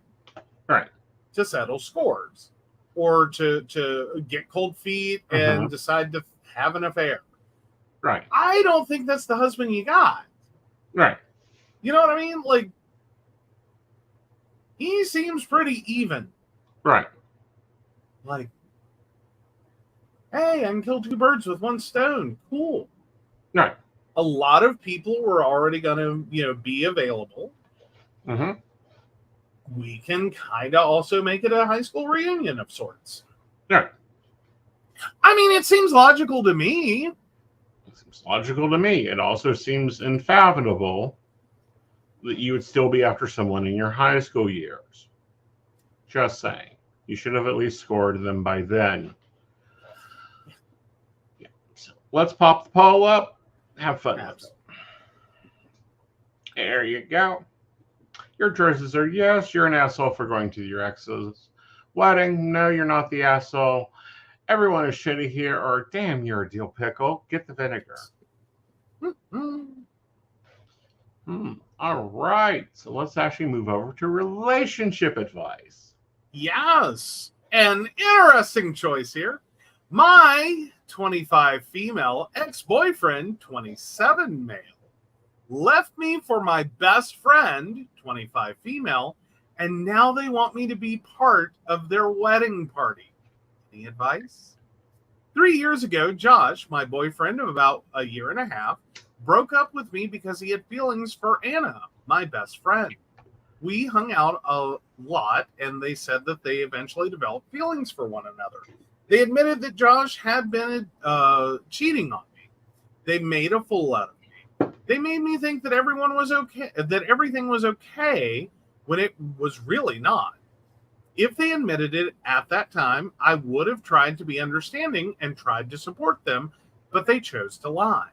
Right. to settle scores or to get cold feet and decide to have an affair. Right. I don't think that's the husband you got. Right. You know what I mean? Like, he seems pretty even. Right. Like, hey, I can kill two birds with one stone. Cool. Right. A lot of people were already going to, be available. Mm-hmm. We can kind of also make it a high school reunion of sorts. Right. I mean, it seems logical to me. It seems logical to me. It also seems unfathomable that you would still be after someone in your high school years. Just saying. You should have at least scored them by then. Yeah. So let's pop the poll up. Have fun with it. There you go. Your choices are yes, you're an asshole for going to your ex's wedding. No, you're not the asshole. Everyone is shitty here. Or damn, you're a deal pickle. Get the vinegar. All right. So let's actually move over to relationship advice. Yes. An interesting choice here. My 25 female ex-boyfriend, 27 male, left me for my best friend, 25 female, and now they want me to be part of their wedding party. Any advice? 3 years ago, Josh, my boyfriend of about a year and a half, broke up with me because he had feelings for Anna, my best friend. We hung out a lot, and they said that they eventually developed feelings for one another. They admitted that Josh had been cheating on me. They made a fool out of me. They made me think that everyone was okay, that everything was okay, when it was really not. If they admitted it at that time, I would have tried to be understanding and tried to support them, but they chose to lie.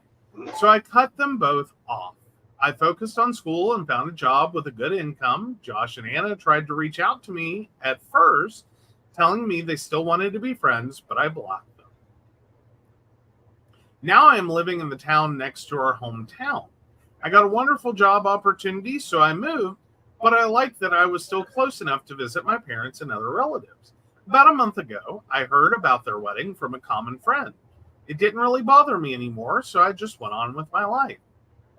So I cut them both off. I focused on school and found a job with a good income. Josh and Anna tried to reach out to me at first, telling me they still wanted to be friends, but I blocked them. Now I am living in the town next to our hometown. I got a wonderful job opportunity, so I moved, but I liked that I was still close enough to visit my parents and other relatives. About a month ago, I heard about their wedding from a common friend. It didn't really bother me anymore, so I just went on with my life.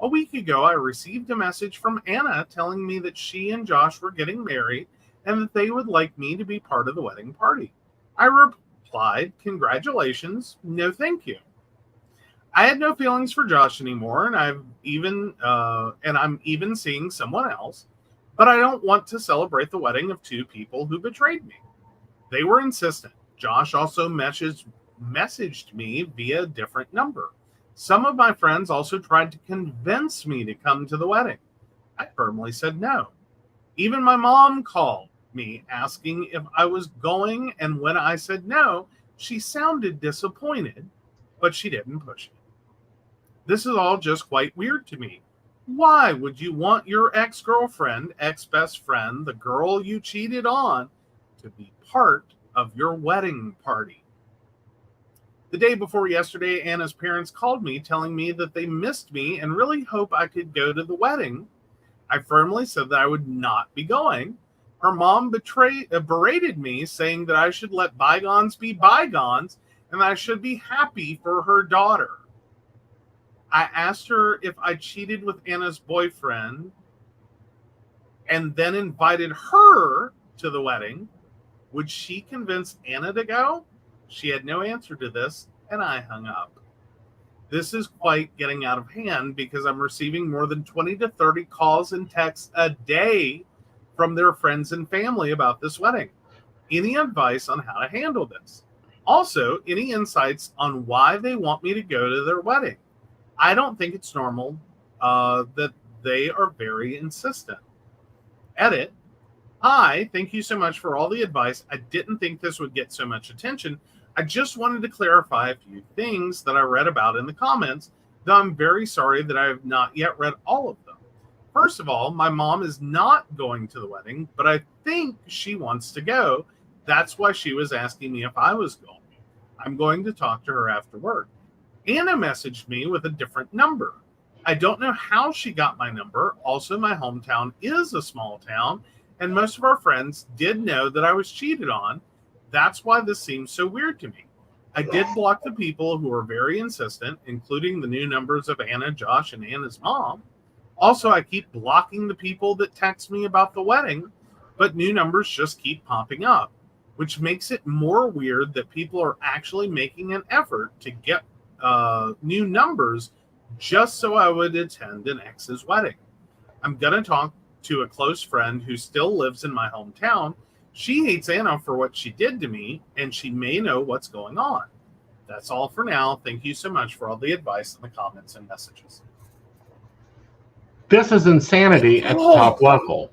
A week ago, I received a message from Anna telling me that she and Josh were getting married and that they would like me to be part of the wedding party. I replied, "Congratulations, no thank you." I had no feelings for Josh anymore, and I'm even seeing someone else, but I don't want to celebrate the wedding of two people who betrayed me. They were insistent. Josh also messaged me via a different number. Some of my friends also tried to convince me to come to the wedding. I firmly said no. Even my mom called me asking if I was going, and when I said no, she sounded disappointed, but she didn't push it. This is all just quite weird to me. Why would you want your ex-girlfriend, ex-best friend, the girl you cheated on, to be part of your wedding party? The day before yesterday, Anna's parents called me telling me that they missed me and really hope I could go to the wedding. I firmly said that I would not be going. Her mom berated me, saying that I should let bygones be bygones and that I should be happy for her daughter. I asked her if I cheated with Anna's boyfriend and then invited her to the wedding. Would she convince Anna to go? She had no answer to this, and I hung up. This is quite getting out of hand because I'm receiving more than 20 to 30 calls and texts a day from their friends and family about this wedding. Any advice on how to handle this? Also, any insights on why they want me to go to their wedding? I don't think it's normal that they are very insistent. Edit. Hi, thank you so much for all the advice. I didn't think this would get so much attention, I just wanted to clarify a few things that I read about in the comments, though I'm very sorry that I have not yet read all of them. First of all, my mom is not going to the wedding, but I think she wants to go. That's why she was asking me if I was going. I'm going to talk to her after work. Anna messaged me with a different number. I don't know how she got my number. Also, my hometown is a small town, and most of our friends did know that I was cheated on. That's why this seems so weird to me. I did block the people who were very insistent, including the new numbers of Anna, Josh, and Anna's mom. Also, I keep blocking the people that text me about the wedding, but new numbers just keep popping up, which makes it more weird that people are actually making an effort to get new numbers just so I would attend an ex's wedding. I'm going to talk to a close friend who still lives in my hometown. She hates Anna for what she did to me, and she may know what's going on. That's all for now. Thank you so much for all the advice in the comments and messages. This is insanity at the top level.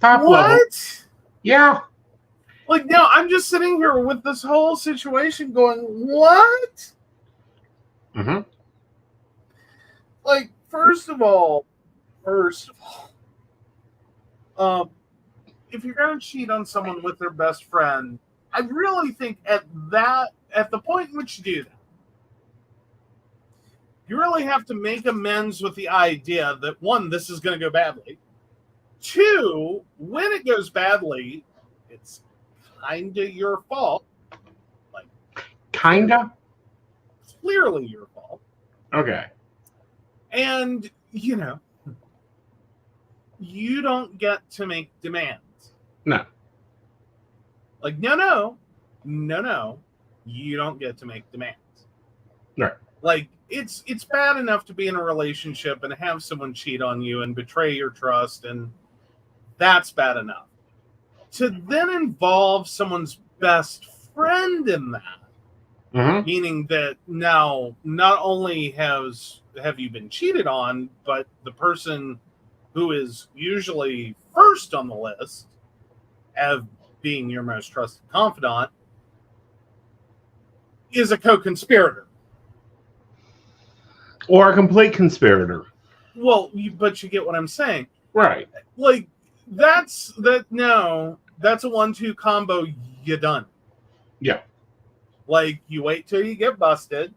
Top What? level. Yeah. Like, now I'm just sitting here with this whole situation going, what? Mm-hmm. Like, first of all, if you're going to cheat on someone with their best friend, I really think at the point in which you do that, you really have to make amends with the idea that, one, this is going to go badly. Two, when it goes badly, it's kind of your fault. Like, Kinda? clearly your fault. Okay. And, you know, you don't get to make demands. No. Like, no, you don't get to make demands. Right. Like, it's bad enough to be in a relationship and have someone cheat on you and betray your trust, and that's bad enough. To then involve someone's best friend in that, Mm-hmm. meaning that now not only have you been cheated on, but the person who is usually first on the list of being your most trusted confidant is a co-conspirator. Or a complete conspirator. Well, but you get what I'm saying. Right. Like, that's a 1-2 combo. You done. Yeah. Like, you wait till you get busted.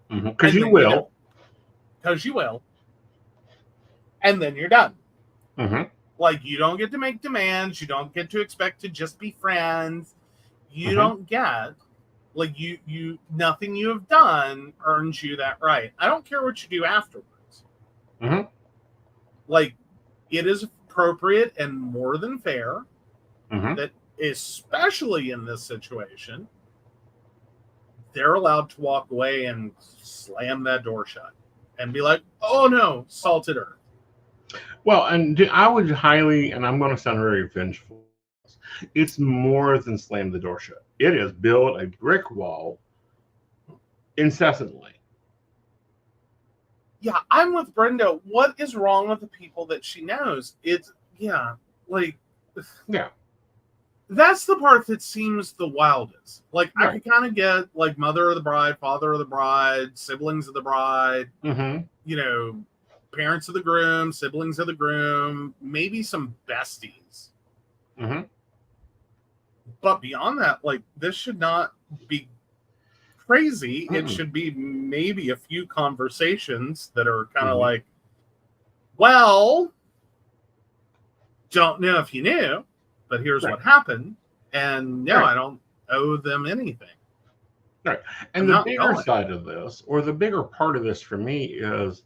Because you will. Because you will. And then you're done. Mm-hmm. Like, you don't get to make demands. You don't get to expect to just be friends. You don't get, like, you nothing you have done earns you that right. I don't care what you do afterwards. Mm-hmm. Like, it is appropriate and more than fair that, especially in this situation, they're allowed to walk away and slam that door shut and be like, oh no, salted earth. Well, and I would highly, and I'm going to sound very vengeful, it's more than slam the door shut. It is build a brick wall incessantly. Yeah, I'm with Brenda. What is wrong with the people that she knows? It's, yeah, like, yeah. That's the part that seems the wildest. Like, right. I can kind of get, like, mother of the bride, father of the bride, siblings of the bride, you know, parents of the groom, siblings of the groom, maybe some besties. But beyond that, like, this should not be crazy. It should be maybe a few conversations that are kind of like, well, don't know if you knew, but here's what happened. And no, I don't owe them anything. Right. And the bigger side of this, or the bigger part of this for me, is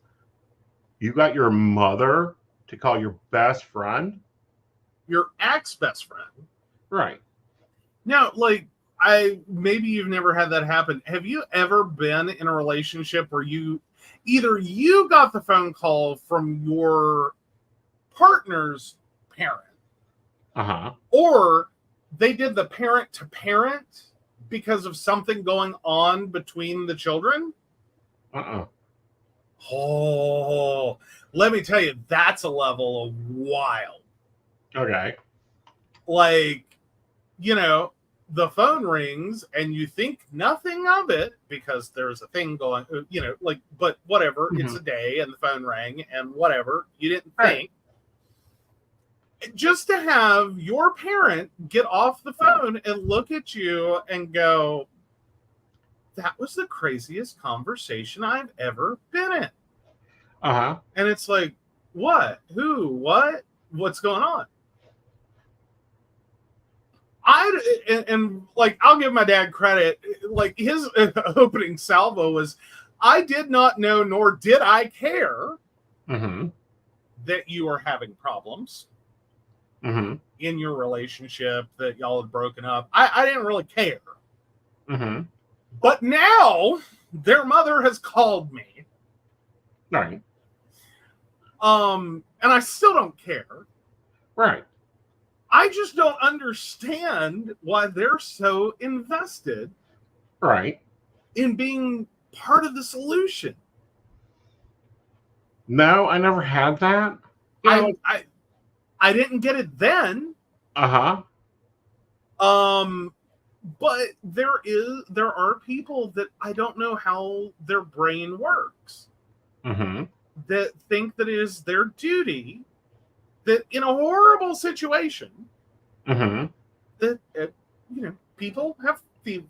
you got your mother to call your best friend. Your ex-best friend. Right. Now, like, maybe you've never had that happen. Have you ever been in a relationship where either you got the phone call from your partner's parent, or they did the parent to parent because of something going on between the children? Oh, let me tell you, that's a level of wild. Okay. Like, you know, the phone rings and you think nothing of it because there's a thing going, but whatever, it's a day and the phone rang and whatever, you didn't think. Just to have your parent get off the phone and look at you and go, that was the craziest conversation I've ever been in. Uh-huh. And it's like, what? Who? What? What's going on? I'll give my dad credit. Like, his opening salvo was, I did not know, nor did I care that you are having problems in your relationship, that y'all had broken up. I didn't really care. But now their mother has called me. Right. And I still don't care. Right. I just don't understand why they're so invested in being part of the solution. No, I never had that. I didn't get it then. Uh-huh. But there are people that I don't know how their brain works. That think that it is their duty, that in a horrible situation, that people have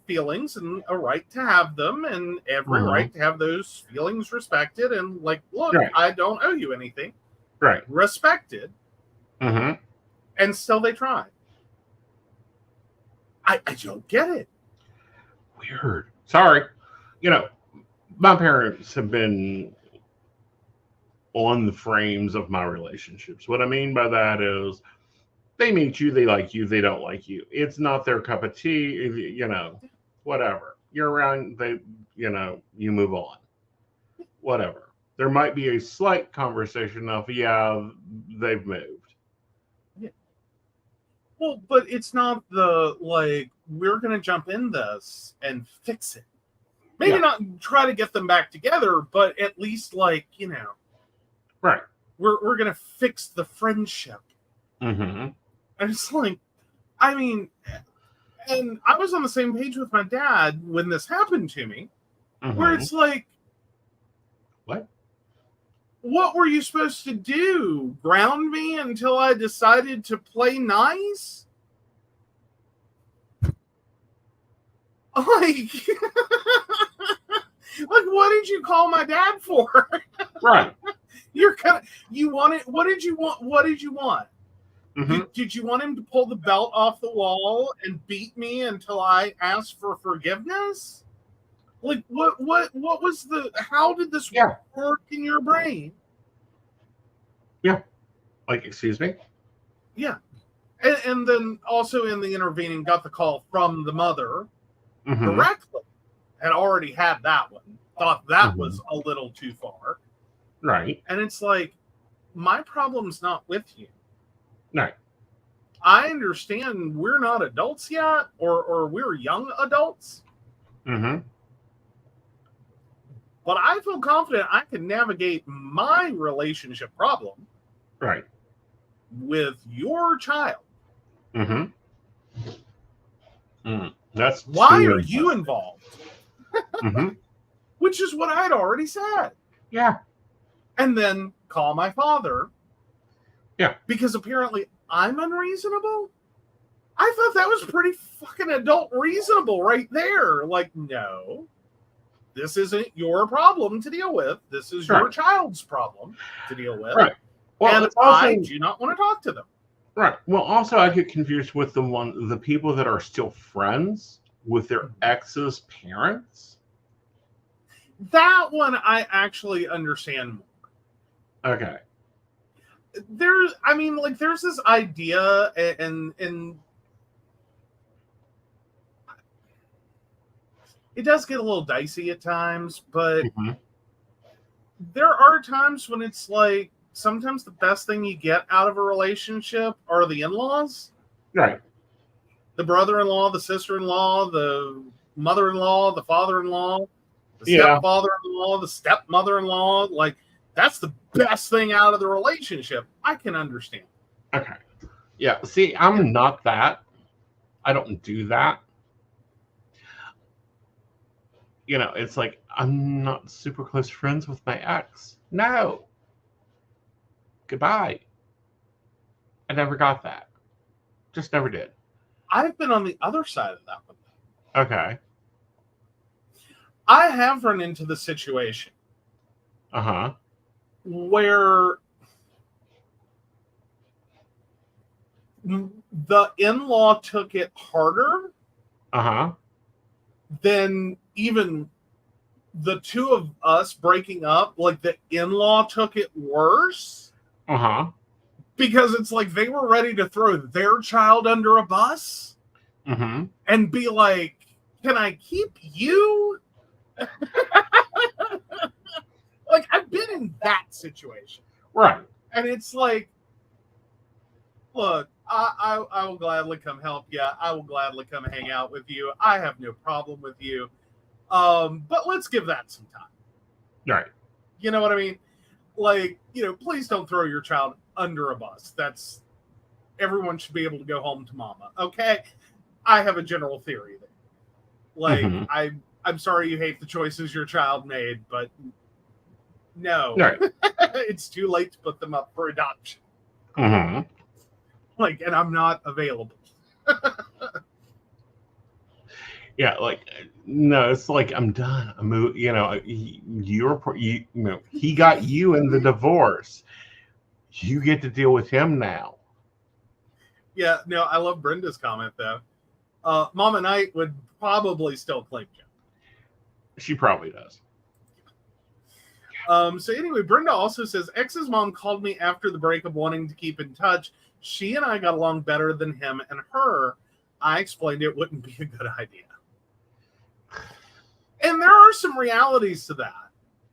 feelings and a right to have them, and every right to have those feelings respected. And like, look, I don't owe you anything. Right. Respected. And still they try. I don't get it. Weird. Sorry. My parents have been on the frames of my relationships. What I mean by that is they meet you, they like you, they don't like you. It's not their cup of tea, whatever. You're around, you move on. Whatever. There might be a slight conversation of, they've moved. Yeah. Well, but it's not the, we're going to jump in this and fix it. Maybe not try to get them back together, but at least, right. We're going to fix the friendship. And it's and I was on the same page with my dad when this happened to me, where it's like, what were you supposed to do? Ground me until I decided to play nice? Like, what did you call my dad for? Right. You wanted, what did you want? What did you want? Did you want him to pull the belt off the wall and beat me until I asked for forgiveness? Like, what was how did this work in your brain? Yeah. Like, excuse me? Yeah. And then also in the intervening, got the call from the mother directly. Had already had that one. Thought that was a little too far. Right. And it's like, my problem's not with you. Right. I understand we're not adults yet, or we're young adults. But I feel confident I can navigate my relationship problem with your child. That's why are you involved? Which is what I'd already said. Yeah. And then call my father. Yeah. Because apparently I'm unreasonable. I thought that was pretty fucking adult reasonable right there. Like, no. This isn't your problem to deal with. This is your child's problem to deal with. Right. Well, and I do not want to talk to them. Right. Well, also, I get confused with the people that are still friends with their ex's parents. That one I actually understand more. Okay. There's this idea, and it does get a little dicey at times, but there are times when it's like, sometimes the best thing you get out of a relationship are the in-laws. Right. The brother-in-law, the sister-in-law, the mother-in-law, the father-in-law, the stepfather-in-law, the stepmother-in-law. Like, that's the best thing out of the relationship. I can understand. Okay. Yeah. See, I'm not that. I don't do that. it's like, I'm not super close friends with my ex. No. Goodbye. I never got that. Just never did. I've been on the other side of that one. Okay. I have run into the situation Uh-huh. where the in-law took it harder Uh-huh. than even the two of us breaking up. Like, the in-law took it worse Uh-huh. because it's like they were ready to throw their child under a bus Mm-hmm. and be like, can I keep you? Like, I've been in that situation. Right. And it's like, look, I will gladly come help you. I will gladly come hang out with you. I have no problem with you. But let's give that some time. Right. You know what I mean? Like, please don't throw your child under a bus. That's, everyone should be able to go home to mama. Okay? I have a general theory there. Like, Mm-hmm. I'm sorry you hate the choices your child made, but no. Right. It's too late to put them up for adoption. Mm-hmm. Like, and I'm not available. Yeah, like, no, it's like, I'm done. He got you in the divorce. You get to deal with him now. Yeah, no, I love Brenda's comment, though. Mama Knight would probably still claim Joe. She probably does. So anyway, Brenda also says, ex's mom called me after the breakup wanting to keep in touch. She and I got along better than him and her. I explained it wouldn't be a good idea. And there are some realities to that.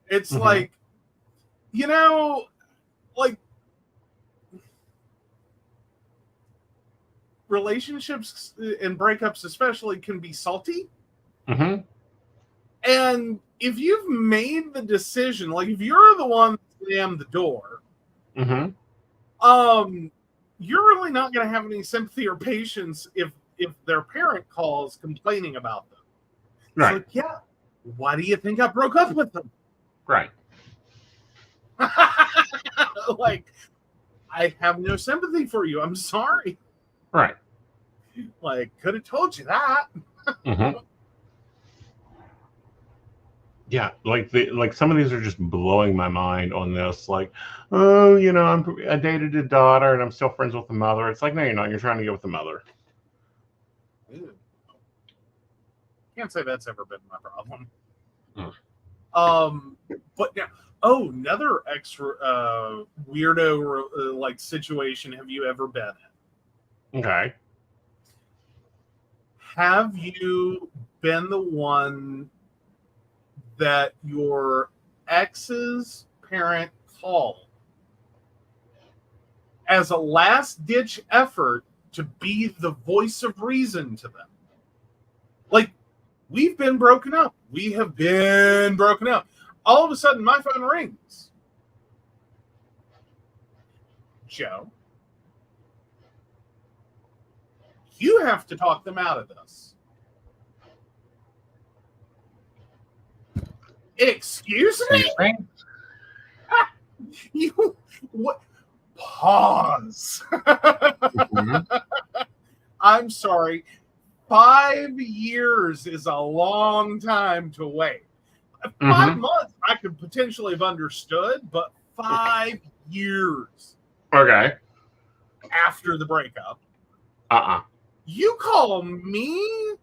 It's like, like, relationships and breakups especially can be salty. Mm-hmm. And if you've made the decision, like if you're the one that slammed the door, Mm-hmm. You're really not going to have any sympathy or patience if their parent calls complaining about them. Right. It's like, yeah, why do you think I broke up with them? Right. Like, I have no sympathy for you. I'm sorry. Right. Like, could have told you that. Mm-hmm. Yeah, like some of these are just blowing my mind on this. Like, oh, I dated a daughter and I'm still friends with the mother. It's like, no, you're not. You're trying to get with the mother. Ew. Can't say that's ever been my problem. But now, another extra weirdo like situation. Have you ever been in? Okay. Have you been the one that your ex's parent called as a last-ditch effort to be the voice of reason to them? Like, we've been broken up. We have been broken up. All of a sudden, my phone rings. Joe, you have to talk them out of this. Excuse me? You what? Pause. I'm sorry. 5 years is a long time to wait. 5 months I could potentially have understood, but 5 years Okay. after the breakup, you call me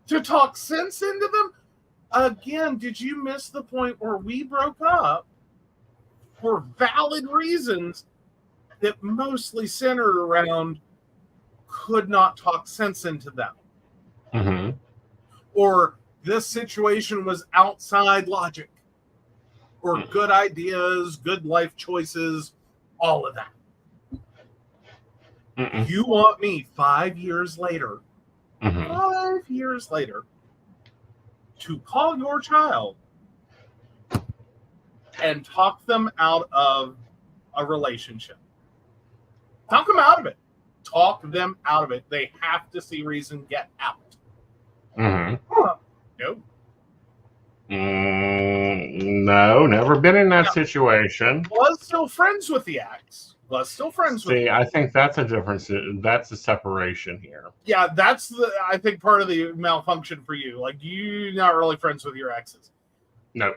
to talk sense into them? Again, did you miss the point where we broke up for valid reasons that mostly centered around could not talk sense into them? Mm-hmm. Or this situation was outside logic, or good ideas, good life choices, all of that. Mm-mm. You want me 5 years later, Mm-hmm. 5 years later, to call your child and talk them out of a relationship. Talk them out of it. Talk them out of it. They have to see reason, get out. Mm-hmm. No. No, never been in that situation. Was still friends with the ex. Was still friends with See, the I ex. think that's a difference. That's a separation here. Yeah, that's I think part of the malfunction for you. Like, you're not really friends with your exes. No.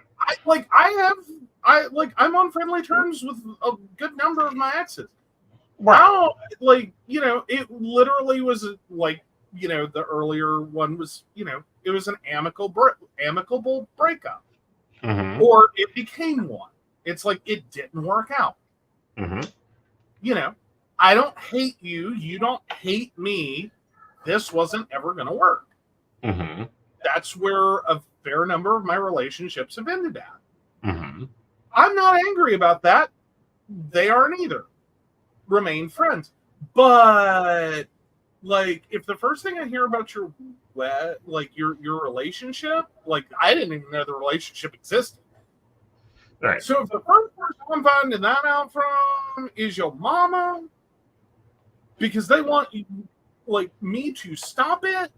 I'm on friendly terms with a good number of my exes. Right. Now, like, it literally was like, the earlier one was, it was an amicable breakup, Mm-hmm. or it became one. It's like it didn't work out. Mm-hmm. I don't hate you. You don't hate me. This wasn't ever going to work. Mm-hmm. That's where a fair number of my relationships have ended at. Mm-hmm. I'm not angry about that. They aren't either. Remain friends. But, like, if the first thing I hear about your relationship, like, I didn't even know the relationship existed. Right. So if the first person I'm finding that out from is your mama, because they want you, like, me to stop it.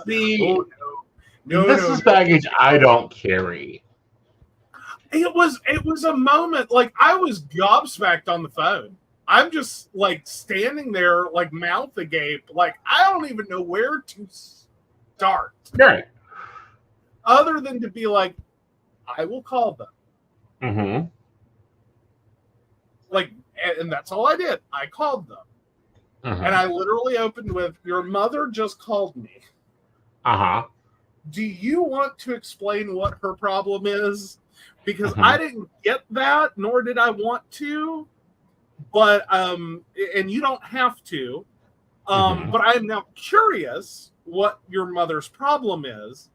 See, this is baggage I don't carry. It was a moment, like, I was gobsmacked on the phone. I'm just, like, standing there, like, mouth agape, like, I don't even know where to start. Right. Other than to be like, I will call them. Mm-hmm. Like, and that's all I did. I called them. Mm-hmm. And I literally opened with, your mother just called me. Uh-huh. Do you want to explain what her problem is? Because I didn't get that, nor did I want to. But, and you don't have to. But I am now curious what your mother's problem is.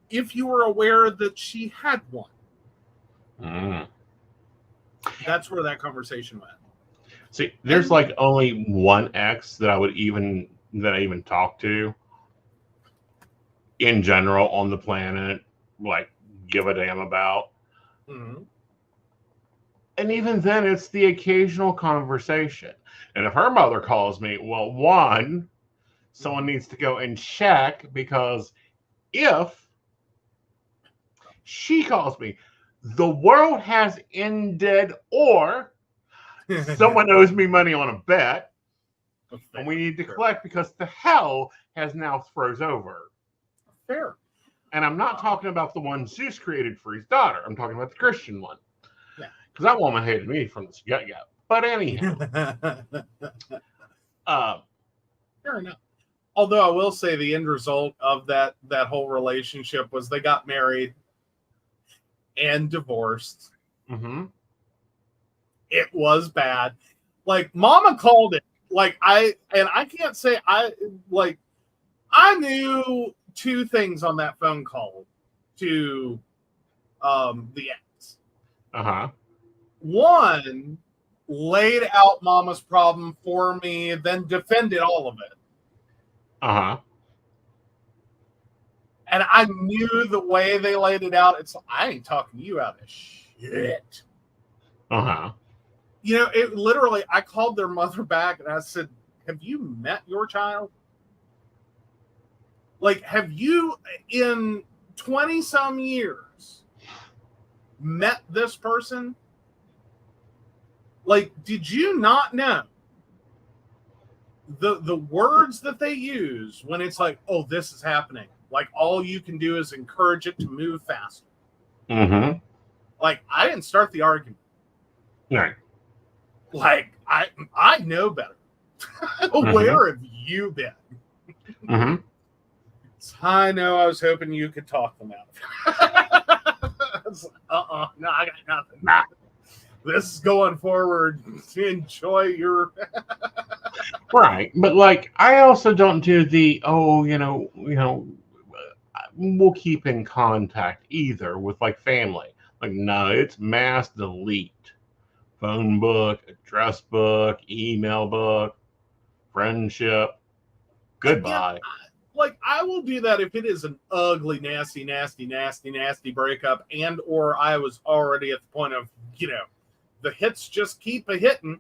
If you were aware that she had one. Mm. That's where that conversation went. See, there's like only one ex that I even talk to in general on the planet, like, give a damn about. Mm-hmm. And even then, it's the occasional conversation. And if her mother calls me, well, one, someone needs to go and check, because if she calls me, the world has ended, or someone owes me money on a bet, and we need to collect because the hell has now froze over. Fair. And I'm not talking about the one Zeus created for his daughter. I'm talking about the Christian one. Yeah. Because that woman hated me from the get-go. But anyhow. Fair enough. Although I will say the end result of that whole relationship was they got married and divorced. Mm-hmm. It was bad. Like, Mama called it. Like, I can't say I knew two things on that phone call to the ex. Uh-huh. One, laid out Mama's problem for me, then defended all of it. Uh-huh. And I knew the way they laid it out, it's like, I ain't talking you out of shit. Uh-huh. It literally, I called their mother back and I said, have you met your child? Like, have you, in 20-some years, met this person? Like, did you not know the words that they use when it's like, oh, this is happening? Like, all you can do is encourage it to move faster. Mm-hmm. Like, I didn't start the argument. Right. Like, I know better. Where have you been? Mm-hmm. I know. I was hoping you could talk them out. No, I got nothing. Nah. This is going forward. Enjoy your. Right. But, like, I also don't do the, we'll keep in contact either with, like, family. Like, no, it's mass delete. Phone book, address book, email book, friendship. Goodbye. Like, I will do that if it is an ugly, nasty breakup, and or I was already at the point of, the hits just keep a hitting.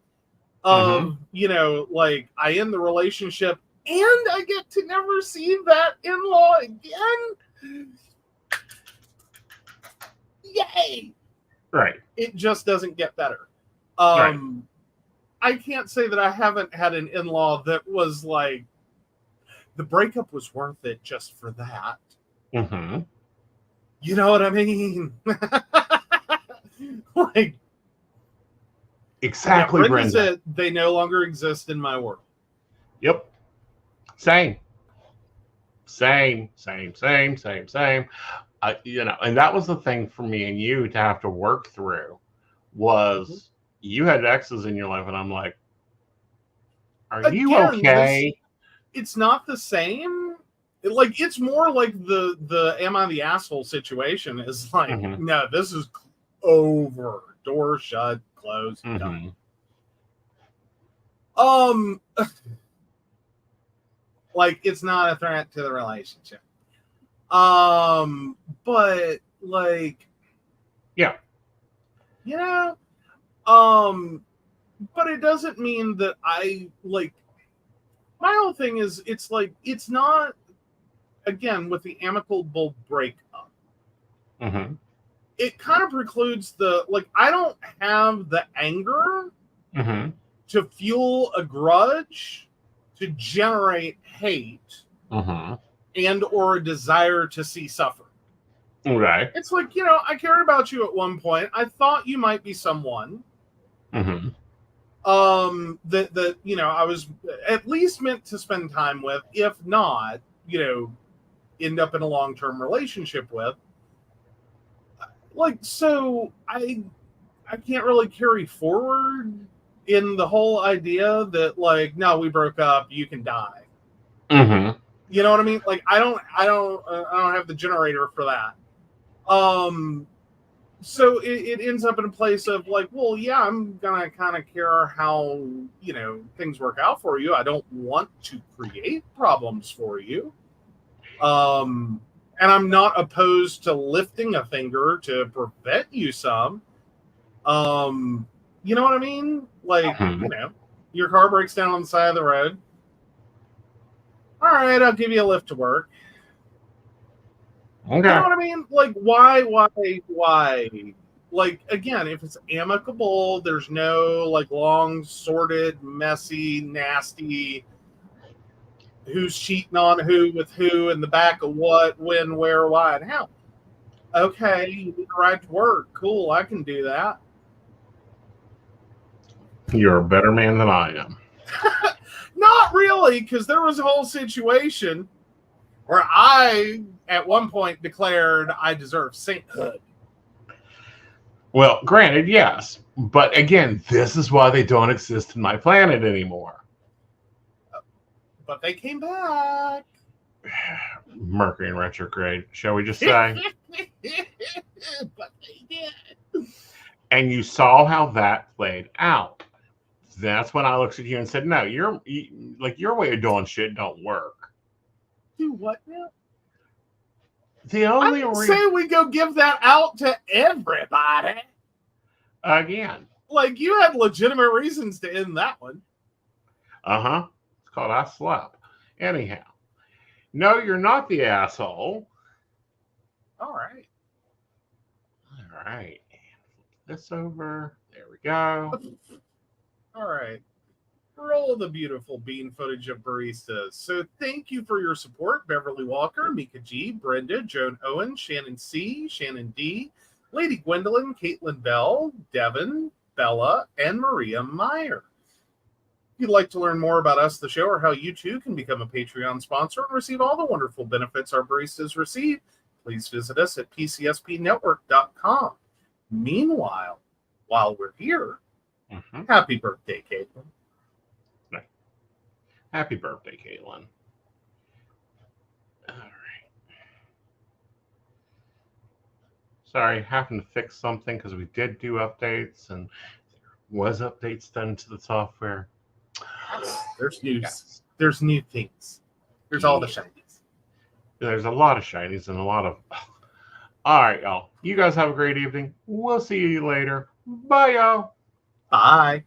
Like, I end the relationship and I get to never see that in-law again. Yay! Right. It just doesn't get better. Right. I can't say that I haven't had an in-law that was like, the breakup was worth it just for that. Mm-hmm. You know what I mean? Like, Exactly, yeah, Brenda. said they no longer exist in my world. Yep. Same. And that was the thing for me and you to have to work through was you had exes in your life, and I'm like, are you okay? It's not the same. It's more like the am I the asshole situation is like, no, this is over. Door shut, closed, done. Like, it's not a threat to the relationship. But like, yeah, you know, but it doesn't mean that I like. My whole thing is, it's like, it's not, again, with the amicable breakup. It kind of precludes I don't have the anger to fuel a grudge, to generate hate, and or a desire to see suffering. Right. It's like, I cared about you at one point. I thought you might be someone that I was at least meant to spend time with, if not, end up in a long-term relationship with. Like, so I can't really carry forward in the whole idea that, like, no, we broke up, you can die. You know what I mean? Like, I don't have the generator for that. So it ends up in a place of like, well, yeah, I'm gonna kind of care how things work out for you. I don't want to create problems for you. And I'm not opposed to lifting a finger to prevent you some. You know what I mean? Like, your car breaks down on the side of the road. All right, I'll give you a lift to work. Okay. You know what I mean? Like, why? Like, again, if it's amicable, there's no, like, long, sordid, messy, nasty, who's cheating on who with who in the back of what, when, where, why, and how. Okay, you need a ride to work. Cool, I can do that. You're a better man than I am. Not really, because there was a whole situation where I, at one point, declared I deserve sainthood. Well, granted, yes. But again, this is why they don't exist in my planet anymore. But they came back. Mercury in retrograde, shall we just say? But they did. And you saw how that played out. That's when I looked at you and said, no, your way of doing shit don't work. Do what now? The only I didn't say we go give that out to everybody. Again. Like, you had legitimate reasons to end that one. It's called I Slept. Anyhow. No, you're not the asshole. All right. Flip this over. There we go. All right. Roll the beautiful bean footage of baristas. So thank you for your support, Beverly Walker, Mika G, Brenda, Joan Owen, Shannon C, Shannon D, Lady Gwendolyn, Caitlin Bell, Devin, Bella, and Maria Meyer. If you'd like to learn more about us, the show, or how you too can become a Patreon sponsor and receive all the wonderful benefits our baristas receive, please visit us at pcspnetwork.com. Meanwhile, while we're here, happy birthday, Caitlin. Happy birthday, Caitlin. All right. Sorry, having to fix something because we did do updates and there was updates done to the software. There's news. Yes. There's new things. There's all the shinies. There's a lot of shinies and a lot of... All right, y'all. You guys have a great evening. We'll see you later. Bye, y'all. Bye.